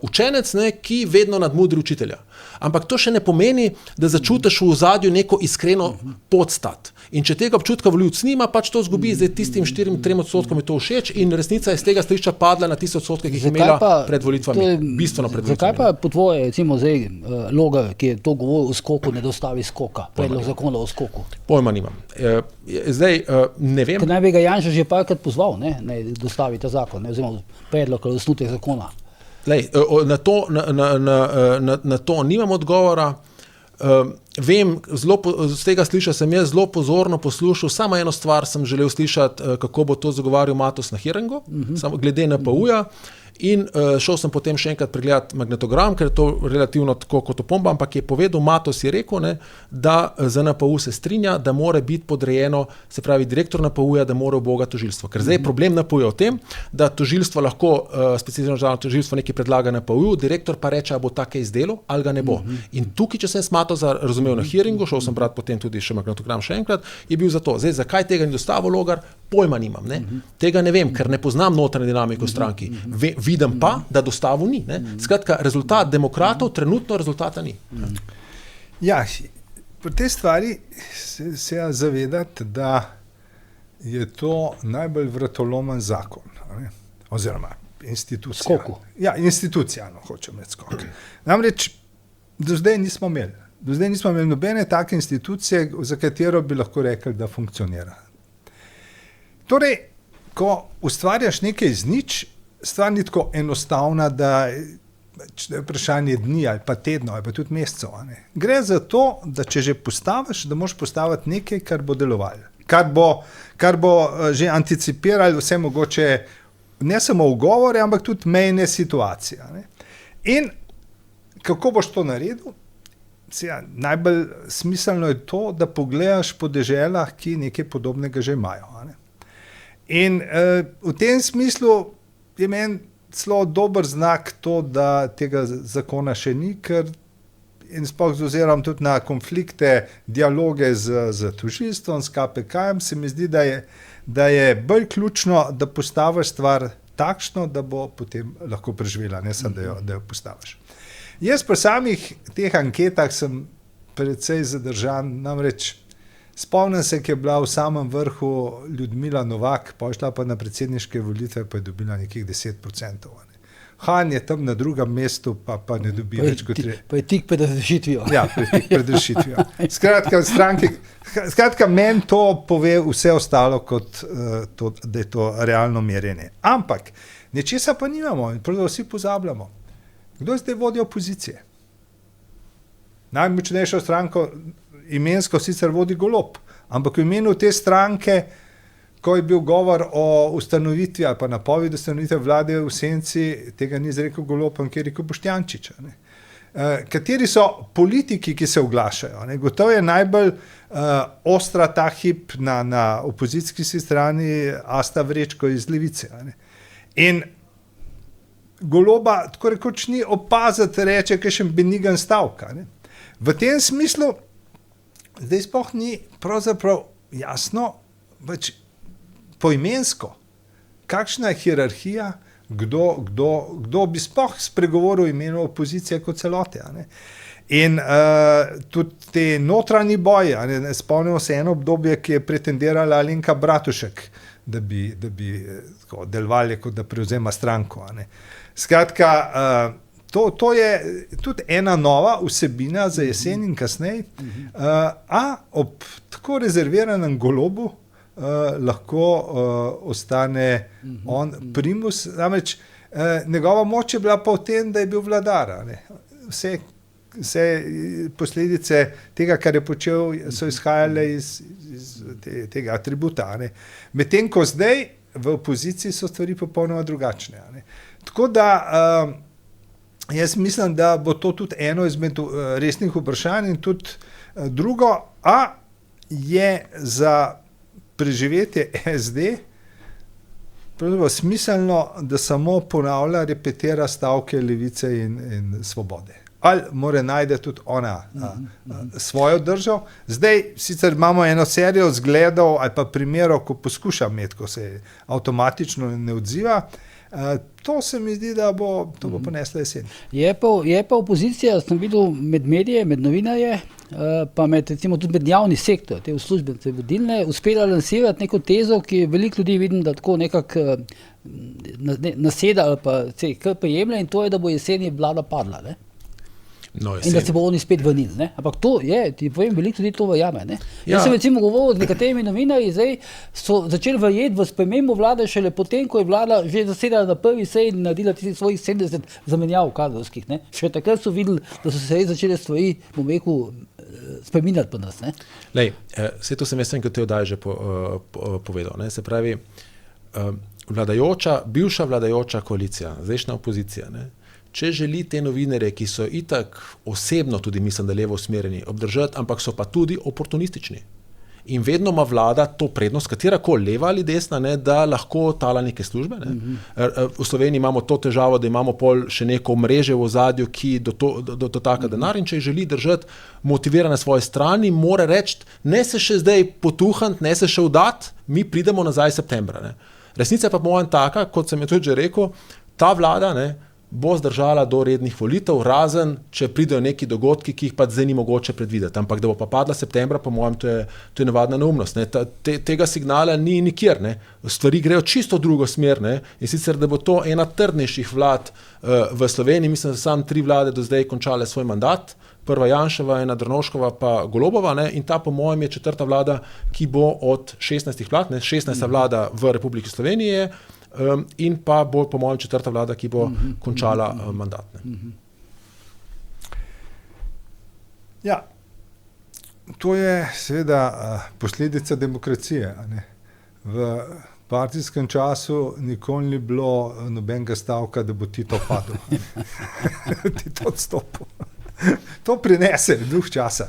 učenec, ne, ki vedno nadmudri učitelja. Ampak to še ne pomeni, da začutiš v ozadju neko iskreno podstat. In če tega občutka volivec nima, pač to zgubi, zdaj tistim 4-3% je to všeč in resnica je z tega stališča padla na tiste odstotke, ki jih je imela pred volitvami. Bistveno pred volitvami. Zakaj pa po tvoje, recimo zdaj, Logar, ki je to govoril o skoku, ne dostavi skoka, predlog zakona o skoku? Pojma nimam. Zdaj, ne vem. Ker naj bi ga Janša že parkrat pozval, ne dostavi ta zakon, oziroma predlog ali osnutek zakona. Lej, na to nimam odgovora. Vem, z tega sliša sem jaz zelo pozorno poslušal, samo eno stvar sem želel slišati, kako bo to zagovarjal Matos na hearingu, glede NPU-ja. In šel sem potem še enkrat pregledati magnetogram, ker je to relativno tako kot opomba, ampak je povedal, Matos je rekel, ne, da za NPU se strinja, da mora biti podrejeno, se pravi direktor NPU-ja, da mora uboga tožilstvo. Ker zdaj problem NPU-ja v tem, da tožilstvo lahko, specializirano državno tožilstvo nekaj predlaga NPU-ju, direktor pa reče, ali bo take izdelal ali ga ne bo. In tukaj, če sem Matosa razumel na hearingu, šel sem brati potem tudi še magnetogram še enkrat, je bil za to. Zdaj, zakaj tega ni dostavil Logar, pojma nimam. Ne? Tega ne vem, ker ne poznam notranje dinamike v stranki. Vidim pa, da dostavo ni. Ne? Skratka, rezultat demokratov trenutno rezultata ni. Ja, pri tej stvari se zavedati, da je to najbolj vratolomen zakon, ne? Oziroma institucija. Skoku. Ja, institucijalno hočem reči skok. Namreč do zdaj nismo imeli nobene take institucije, za katero bi lahko rekli, da funkcionira. Torej, ko ustvarjaš nekaj iz nič, stvar ni tako enostavna, da je vprašanje dni ali pa tednov ali pa tudi mesecev. Gre za to, da če že postaviš, da moraš postaviti nekaj, kar bo delovalo. Kar bo že anticipiralo vse mogoče, ne samo ugovore, ampak tudi mejne situacije. In kako boš to naredil? Najbolj smiselno je to, da pogledaš po deželah, ki nekaj podobnega že imajo. In v tem smislu je meni celo dober znak to, da tega zakona še ni, ker in sploh oziram tudi na konflikte, dialoge z tožilstvom, s KPK-jem, se mi zdi, da je bolj ključno, da postaviš stvar takšno, da bo potem lahko preživela, ne samo, da jo postaviš. Jaz pri samih teh anketah sem precej zadržan, namreč spomnim se, ki je bila v samem vrhu Ljudmila Novak, pa je šla pa na predsedniške volitve, pa je dobila nekih 10%. Han je tam na drugem mestu, pa ne dobi več kot 3. Pa je tik pred rešitvijo. Ja, tik pred rešitvijo. Skratka, meni to pove vse ostalo, kot to, da je to realno merjenje. Ampak nečesa pa nimamo in prav vsi pozabljamo. Kdo zdaj vodi opozicije? Najmočnejšo stranko imensko sicer vodi Golob, ampak v imenu te stranke, ko je bil govor o ustanovitvi ali pa napovedi ustanovitve vlade v senci, tega ni izrekel Golob, ampak je rekel Boštjančič. Kateri so politiki, ki se oglašajo? Gotovo je najbolj ostra ta hip na opozicijski strani Asta Vrečko iz Levice. In Goloba tako rekoč ni opaziti, reče, kakšen benigen stavka. V tem smislu zdaj sploh ni pravzaprav jasno, več poimensko, kakšna je hierarhija, kdo bi sploh spregovoril v imenu opozicije kot celote. In tudi te notranji boji, spomnimo se eno obdobje, ki je pretendirala Alenka Bratušek, da bi delovali, kot da prevzema stranko. Skratka, to je tudi ena nova vsebina za jesen in kasneje, a ob tako rezerviranem Golobu lahko ostane on primus, namreč njegova moč je bila pa v tem, da je bil vladar. Vse posledice tega, kar je počel, so izhajale iz tega atributa. Medtem ko zdaj v opoziciji so stvari popolnoma drugačne. Tako da jaz mislim, da bo to tudi eno izmed resnih vprašanj in tudi drugo, a je za preživetje SD smiselno, da samo ponavlja, repetira stavke Levice in Svobode. ali mora najti tudi ona svojo držo. Zdaj sicer imamo eno serijo zgledov ali pa primerov, ko poskuša imeti, ko se avtomatično ne odziva. To se mi zdi, da bo ponesla jesen. Je pa opozicija, sem videl med medije, med novinarje, pa recimo tudi med javni sektor, te uslužbence vodilne, uspela lansirati neko tezo, ki veliko ljudi vidim, da tako nekako naseda ali pa se kar prejemlja, in to je, da bo jeseni vlada padla. Ne? No, in da se bo oni spet vrnili. Ne? Ampak to je, ti povem, veliko ljudi to verjame. Ja. Jaz sem recimo govoril z nekaterimi novinarji, zdaj so začeli verjeti v spremembo vlade šele potem, ko je vlada že zasedala na prvi seji in naredila tistih svojih 70 zamenjav kadrovskih. Ne? Še takrat so videli, da so se začele stvari, bom rekel, spreminjati po nas. Ne? Lej, vse to sem jaz enkrat te oddaje že povedal. Ne? Se pravi, bivša vladajoča koalicija, zdajšnja opozicija, ne? Če želi te novinarje, ki so itak osebno tudi, mislim, da levo usmerjeni, obdržati, ampak so pa tudi oportunistični. In vedno ima vlada to prednost, katerakoli, leva ali desna, ne, da lahko tala neke službe. Ne. V Sloveniji imamo to težavo, da imamo pol še neko mreže v ozadju, ki dotaka denar, in če želi držati motivirane svoje strani, mora reči, ne se še zdaj potuhant, ne se še vdati, mi pridemo nazaj septembra. Ne. Resnica je pa moja taka, kot sem je tudi že rekel, ta vlada, ne, bo zdržala do rednih volitev, razen če pridejo neki dogodki, ki jih pa zdaj ni mogoče predvideti. Ampak da bo pa padla septembra, po mojem, to je navadna neumnost. Ne. Tega signala ni nikjer. Ne. Stvari grejo čisto drugo smer. Ne. In sicer, da bo to ena trdnejših vlad v Sloveniji. Mislim, da so samo 3 vlade do zdaj končale svoj mandat. Prva Janševa, ena Drnovškova, pa Golobova, ne. In ta, po mojem, je 4. vlada, ki bo od 16 vlad, ne. 16. vlada v Republiki Sloveniji, in pa bo, po mojem, 4. vlada, ki bo končala mandat. Ja, to je seveda posledica demokracije. A ne? V partijskem času nikoli ni bilo nobenega stavka, da bo Tito padel. Tito odstopil. To prinese duh časa.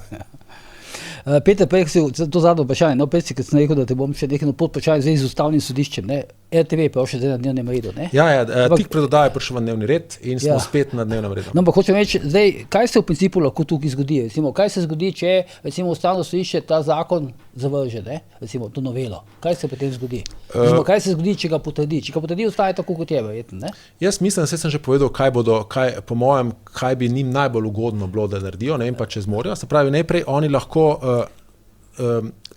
Peter, prej si to zadnje vprašanje, no, prej si, kad sem rekel, da te bom še nekaj podpočal zdaj z ustavnim sodiščem, ne? RTV pa je še zdaj na dnevnem redu, ne? Ja, tik pred oddajo je prišel na dnevni red in smo spet na dnevnem redu. No, ampak hočem reči, zdaj, kaj se v principu lahko tukaj zgodi? Recimo, kaj se zgodi, če recimo ustavno sodišče ta zakon zavrže, ne? Recimo, to novelo. Kaj se potem zgodi? Kaj se zgodi, če ga potrdi? Če ga potrdi, ostaje tako, kot je, verjetno, ne? Jaz mislim, da sem že povedal, kaj bi njim najbolj ugodno bilo, da naredijo, ne vem pa, če zmorejo. Se pravi, najprej oni lahko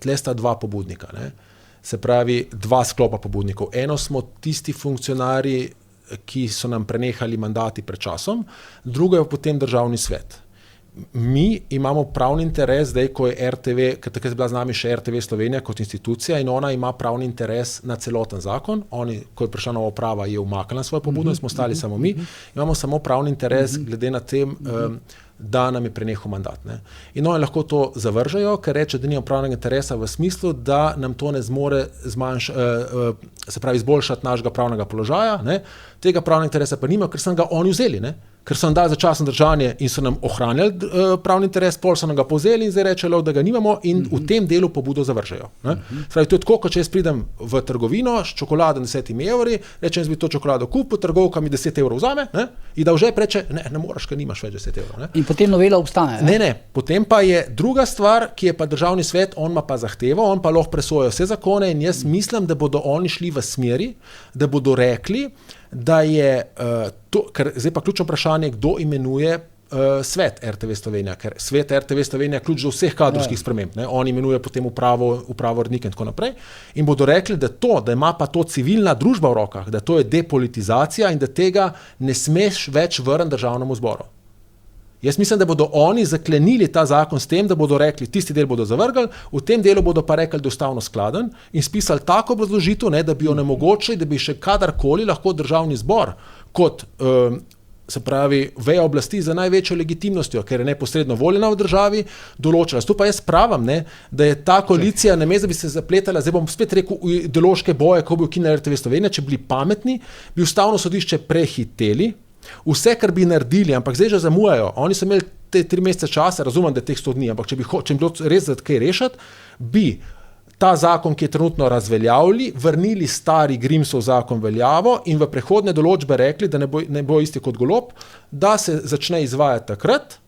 tle sta 2 pobudnika, ne? Se pravi 2 sklopa pobudnikov. Eno smo tisti funkcionarji, ki so nam prenehali mandati pred časom, drugo je potem državni svet. Mi imamo pravni interes, zdaj, ko je RTV, ker takrat je bila z nami še RTV Slovenija kot institucija in ona ima pravni interes na celoten zakon. Oni, ko je prišla nova uprava, je umaknila svojo pobudo in smo ostali samo mi. Imamo samo pravni interes glede na tem, da nam je prenehal mandat. Ne. In oni lahko to zavržajo, ker reče, da nima pravnega interesa v smislu, da nam to ne zmore izboljšati našega pravnega položaja. Ne. Tega pravnega interesa pa nima, ker so ga oni vzeli. Ne. Ker so nam dali začasno držanje in so nam ohranjali pravni interes, pol so nam ga povzeli in zdaj rečejo, da ga nimamo in v tem delu pobudo zavržajo. To je tako, kot če jaz pridem v trgovino s čokolado 10 evri, rečem, jaz bi to čokolado kupil, trgovka mi 10 evrov vzame, ne? In da že reče, ne moreš, ker nimaš več 10 evrov. Ne? In potem novela obstane. Ne, potem pa je druga stvar, ki je pa državni svet, on ima pa zahtevo, on pa lahko presoja vse zakone in jaz mislim, da bodo oni šli v smeri, da bodo rekli, da je to, ker zdaj pa ključno vprašanje, kdo imenuje svet RTV Slovenija, ker svet RTV Slovenija je ključ do vseh kadrovskih sprememb. Ne? On imenuje potem upravo urednika in tako naprej. In bodo rekli, da ima pa to civilna družba v rokah, da to je depolitizacija in da tega ne smeš več vrniti državnemu zboru. Jaz mislim, da bodo oni zaklenili ta zakon s tem, da bodo rekli, tisti del bodo zavrgli, v tem delu bodo pa rekli, da je ustavno skladen in spisali tako obrazložitev, ne, da bi onemogočili, da bi še kadarkoli lahko državni zbor kot se pravi veja oblasti za največjo legitimnostjo, ker je neposredno voljena v državi, določila. Tu pa jaz pravim, ne, da je ta koalicija, namesto da bi se zapletala, zdaj bom spet rekel, ideološke boje, ko bi ukinila RTV Slovenija, če bili pametni, bi ustavno sodišče prehiteli, vse, kar bi naredili, ampak zdaj že zamujajo. Oni so imeli te 3 mesece časa, razumem, da teh 100 dni, ampak če bi bilo res za kaj rešiti, bi ta zakon, ki je trenutno razveljavili, vrnili stari Grimsov zakon veljavo in v prehodne določbe rekli, da ne bo isti kot Golob, da se začne izvajati takrat,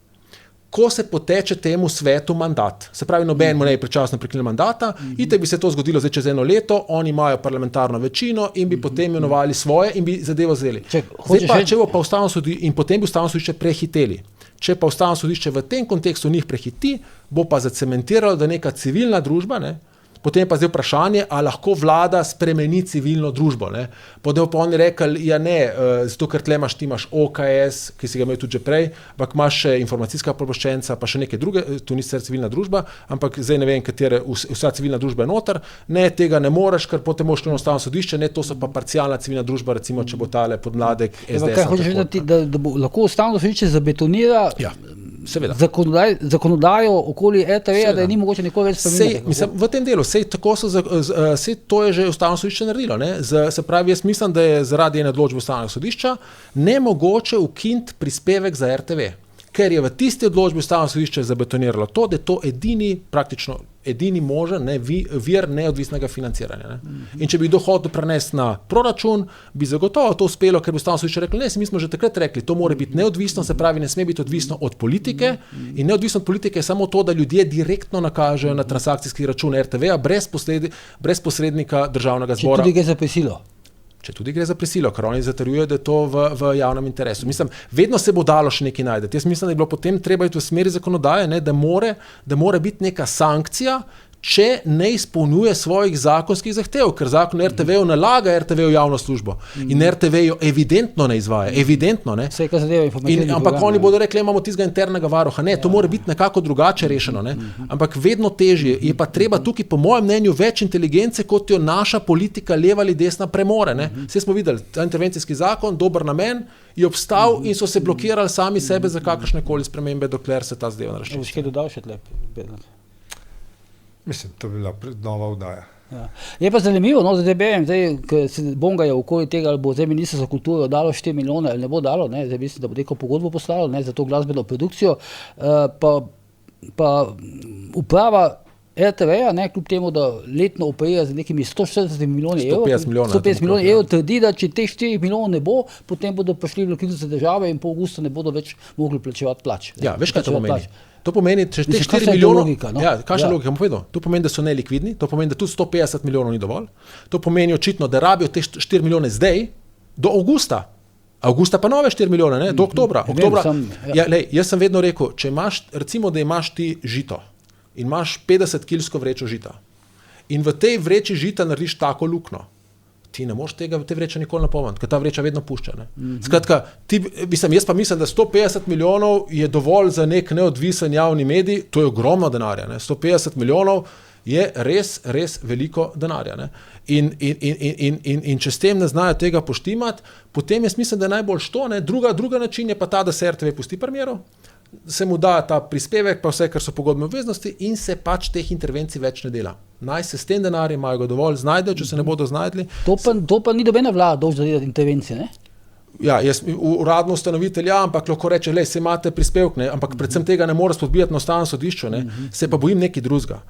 ko se poteče temu svetu mandat. Se pravi, noben mu ne je predčasno prekinil mandata, itak bi se to zgodilo zdaj čez 1 leto, oni imajo parlamentarno večino in bi potem imenovali svoje in bi zadevo vzeli. In potem bi Ustavno sodišče prehiteli. Če pa Ustavno sodišče v tem kontekstu njih prehiti, bo pa zacementiralo, da neka civilna družba, potem pa zdaj vprašanje, ali lahko vlada spremeni civilno družbo. Potem pa oni rekli, ja ne, zato ker tle ti imaš OKS, ki si ga imel tudi že prej, ampak imaš še informacijska pooblaščenca, pa še neke druge, tu ni sicer civilna družba, ampak zdaj ne vem, katere, vsa civilna družba je noter, ne, tega ne moreš, ker potem moraš na Ustavno sodišče, ne, to so pa parcialna civilna družba, recimo, če bo tale podmladek SDS. Kaj hočeš vedeti, da bo lahko Ustavno sodišče zabetonira zakonodajo okoli RTV, da je ni mogoče nikoli več spremeniti? V tem delu, to je že Ustavno sodišče naredilo. Se pravi, jaz mislim, da je zaradi ene odločbe Ustavnega sodišča nemogoče ukiniti prispevek za RTV, ker je v tisti odločbi Ustavno sodišče zabetoniralo to, da je to praktično edini možen vir neodvisnega financiranja. In če bi kdo hotel prenesti na proračun, bi zagotovo to uspelo, ker bi Ustavno sodišče reklo, ne, mi smo že takrat rekli, to mora biti neodvisno, se pravi, ne sme biti odvisno od politike in neodvisno od politike je samo to, da ljudje direktno nakažejo na transakcijski račun RTV-a brez posrednika državnega zbora. Če tudi gre za prisilo. Če tudi gre za prisilo, ker oni zatrjujejo, da je to v javnem interesu. Mislim, vedno se bo dalo še nekaj najti. Jaz mislim, da je bilo potem treba iti v smeri zakonodaje, da mora biti neka sankcija, če ne izpolnjuje svojih zakonskih zahtev, ker zakon RTV-ju nalaga RTV-ju javno službo in RTV-ju evidentno ne izvaja, evidentno. Vse, kar zadeva informativni program. Ampak oni bodo rekli, imamo tistega internega varuha. Ne, to mora biti nekako drugače rešeno. Ampak vedno težje. Je pa treba tukaj, po mojem mnenju, več inteligence, kot jo naša politika leva ali desna premore. Vse smo videli, ta intervencijski zakon, dober namen, je obstal in so se blokirali sami sebe za kakršnekoli spremembe, dokler se ta zadeva ne razčisti. Boš kaj dodal še tle? Mislim, to bi bila nova vdaja. Ja. Je pa zanimivo, zdaj berem, ker se bongajo okoli tega, ali bo zdaj Ministrstvo za kulturo dalo 4 milijone ali ne bo dalo, zdaj mislim, da bo neko pogodbo poslalo za to glasbeno produkcijo, pa uprava RTV-ja, kljub temu, da letno operira z nekimi 140 milijoni evrov, 150 milijonov evrov, trdi, da če teh 4 milijonov ne bo, potem bodo prišli v likvidnostne težave in po avgustu ne bodo več mogli plačevati plač. Ja, veš, kaj to pomeni? To pomeni, če teh 4 milijonov, kakšna logika, bom povedal, to pomeni, da so nelikvidni, to pomeni, da tudi 150 milijonov ni dovolj, to pomeni očitno, da rabijo te 4 milijone zdaj, do avgusta. Avgusta pa nove 4 milijone, do oktobra. Jaz sem vedno rekel, če imaš, recimo, da imaš ti žito in imaš 50-kilsko vrečo žita in v tej vreči žita narediš tako luknjo, ti ne moreš te vreče nikoli napolniti, ker ta vreča vedno pušča. Skratka, jaz pa mislim, da 150 milijonov je dovolj za nek neodvisen javni medij, to je ogromno denarja. 150 milijonov je res veliko denarja. In če s tem ne znajo tega poštimati, potem jaz mislim, da je najbolj to. Druga način je pa ta, da se RTV pusti pri miru, se mu da ta prispevek, pa vse, kar so pogodbene obveznosti in se pač teh intervencij več ne dela. Naj se s tem denarjem imajo ga dovolj znajdejo, če se ne bodo znajdli. To pa ni dobena vlada dolžna delati intervencije, ne? Ja, jaz uradno ustanovitelj, ampak lahko reče, se imate prispevk, ampak predvsem tega ne more spodbijati na Ustavnem sodišču, se pa bojim nekaj drugega.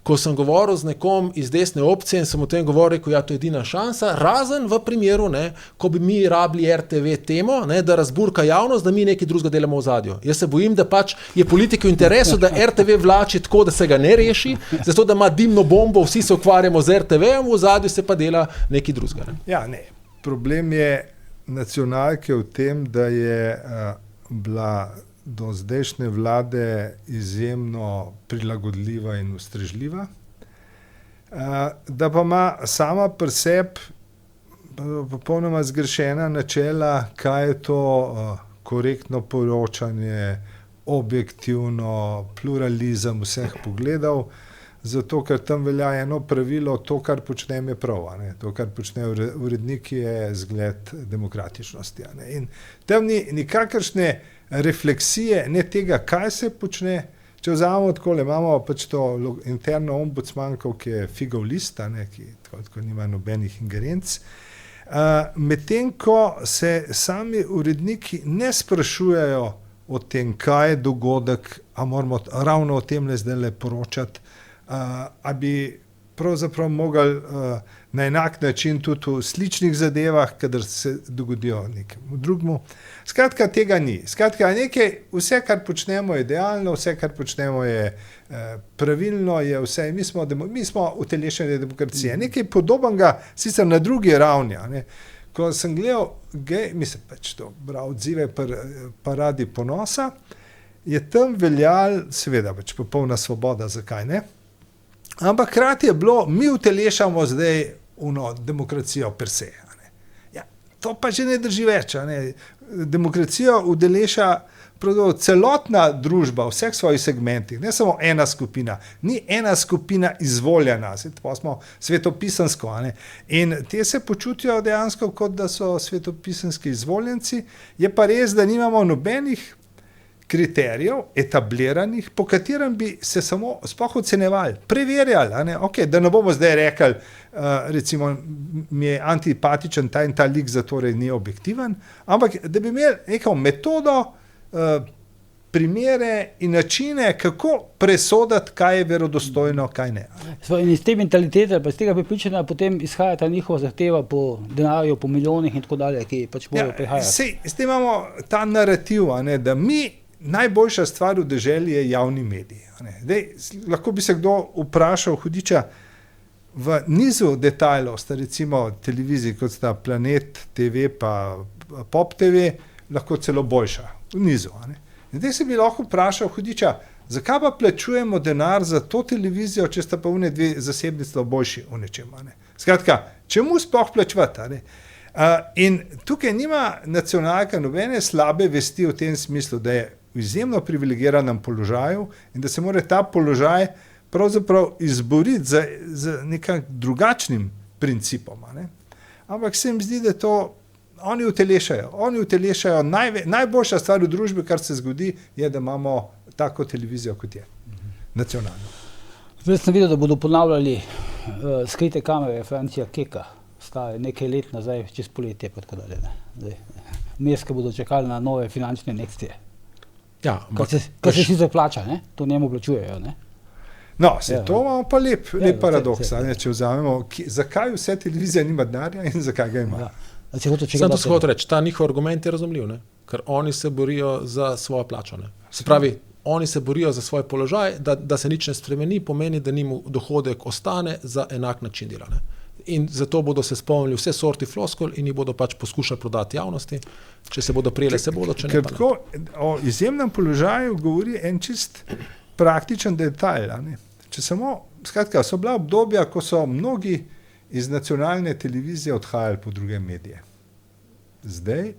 Ko sem govoril z nekom iz desne opcije in sem o tem govoril, to je edina šansa, razen v primeru, ko bi mi rabili RTV temo, da razburka javnost, da mi nekaj drugega delamo v ozadju. Jaz se bojim, da pač je politiki v interesu, da RTV vlači tako, da se ga ne reši, zato da ima dimno bombo, vsi se ukvarjamo z RTV-om, v ozadju se pa dela nekaj drugega. Ja, ne. Problem je nacionalke v tem, da je bila do zdajšnje vlade izjemno prilagodljiva in ustrežljiva, da pa ima sama pri sebi popolnoma zgrešena načela, kaj je to korektno poročanje, objektivno, pluralizem vseh pogledov, zato ker tam velja eno pravilo, to, kar počnem, je prav. To, kar počnejo uredniki, je zgled demokratičnosti. In tam ni nikakršne refleksije, ne tega, kaj se počne. Če vzamemo takole, imamo pač to interno ombudsmanko, ki je figov lista, ki tako nima nobenih ingerenc. Medtem ko se sami uredniki ne sprašujejo o tem, kaj je dogodek, a moramo ravno o tem zdaj poročati, a bi pravzaprav mogli na enak način tudi v sličnih zadevah, kadar se dogodijo nekemu drugemu. Skratka, tega ni. Skratka, vse, kar počnemo, je idealno, vse, kar počnemo, je pravilno, je vse. Mi smo utelešene demokracije. Nekaj podobnega, sicer na drugi ravni. Ko sem gledal, mislim pač to, bral odzive paradi ponosa, je tam veljal, seveda, pač popolna svoboda, zakaj ne? Ampak hkrati je bilo, mi utelešamo zdaj demokracijo per se. Ja, to pa že ne drži več. Demokracijo udeleša celotna družba v vseh svojih segmentih, ne samo ena skupina. Ni ena skupina izvoljena, pa smo svetopisansko. In te se počutijo dejansko, kot da so svetopisanski izvoljenci. Je pa res, da nimamo nobenih kriterijev, etabliranih, po katerem bi se samo sploh ocenjevali, preverjali, okay, da ne bomo zdaj rekli, recimo, mi je antipatičen ta in ta lik, zatorej ni objektiven, ampak da bi imeli neko metodo, primere in načine, kako presoditi, kaj je verodostojno, kaj ne. In iz te mentalitete, pa iz tega prepričanja potem izhaja ta njihova zahteva po denarju, po milijonih in tako dalje, ki pač morajo prihajati. S tem imamo ta narativ, da mi najboljša stvar v deželi je javni medij. Lahko bi se kdo vprašal, hudiča, v nizu detajlov sta recimo televiziji, kot sta Planet TV pa Pop TV, lahko celo boljša, v nizu. Zdaj se bi lahko vprašal, hudiča, zakaj pa plačujemo denar za to televizijo, če sta pa une dve zasebnictva boljši v nečem. Skratka, čemu sploh plačevati? In tukaj nima nacionalka nobene slabe vesti v tem smislu, da je v izjemno privilegiranem položaju in da se mora ta položaj pravzaprav izboriti z nekim drugačnim principom. Ampak se mi zdi, da to oni utelešajo. Oni utelešajo najboljša stvar v družbi, kar se zgodi, je, da imamo tako televizijo, kot je. Nacionalno. Zdaj sem videl, da bodo ponavljali skrite kamere Francija Keka. Stare nekaj let nazaj, čez poletje, pa tako dalje. Meske bodo čakali na nove finančne injekcije. Ja, kar se sicer plača, to njemu plačujejo. No, to imamo pa lep paradoks, če vzamemo, zakaj vse televizija nima denarja in zakaj ga ima. Sam to se hoče reči, ta njihov argument je razumljiv, ker oni se borijo za svojo plačo. Se pravi, oni se borijo za svoj položaj, da se nič ne spremeni, pomeni, da njim dohodek ostane za enak način dela. In zato bodo se spomnili vse sorti floskul in jih bodo pač poskušali prodati javnosti. Če se bodo prijeli, se bodo, če ne pa ne. O izjemnem položaju govori en čist praktičen detajl. Skratka, so bila obdobja, ko so mnogi iz nacionalne televizije odhajali po druge medije. Zdaj,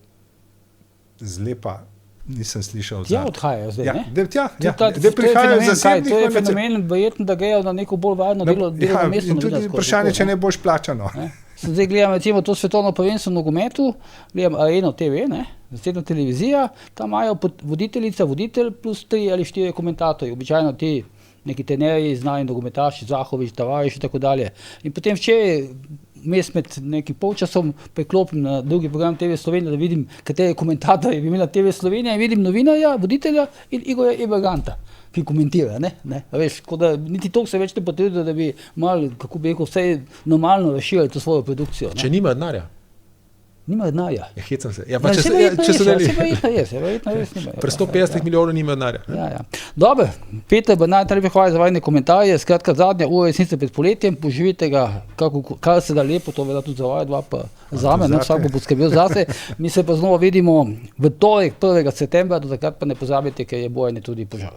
zlepa, nisem slišal zadnje. Ja, odhajajo zdaj, ne? Da prihajajo zasebnih. To je fenomen, verjetno, da grejo na neko bolj varno delo mesto. In tudi vprašanje, če ne boš plačano. Zdaj gledam recimo to svetovno prvenstvo v nogometu, gledam Areno TV, zasebna televizija, tam imajo voditeljica, voditelj plus 3 ali 4 komentatorji, običajno ti neki trenerji, znani nogometaši, Zahovič, Tavares in tako dalje. In potem včeraj med nekim polčasom preklopim na drugi program TV Slovenija, da vidim, katere komentatorje bi imela TV Slovenija in vidim novinarja, voditelja in Igorja Eberganta, ki komentira. Veš, da niti toliko se več ne potrebuje, da bi malo, kako bi rekel, vse normalno razširili to svojo produkcijo. Če nima denarja? Nima denarja. Hecam se. Če se verjetno res nima. Pre 150 milijonov nima denarja. Ja. Dobro, Peter Bernard, najlepše hvala za vajne komentarje. Skratka, zadnja ura resnice pred poletjem, poživite ga, kar se da lepo, to velja tudi za vaje dva, pa zame, vsak bo poskrbel zase. Mi se pa znova vidimo v torek 1. septembra, do takrat pa ne pozabite, ker je bojanje tudi požar.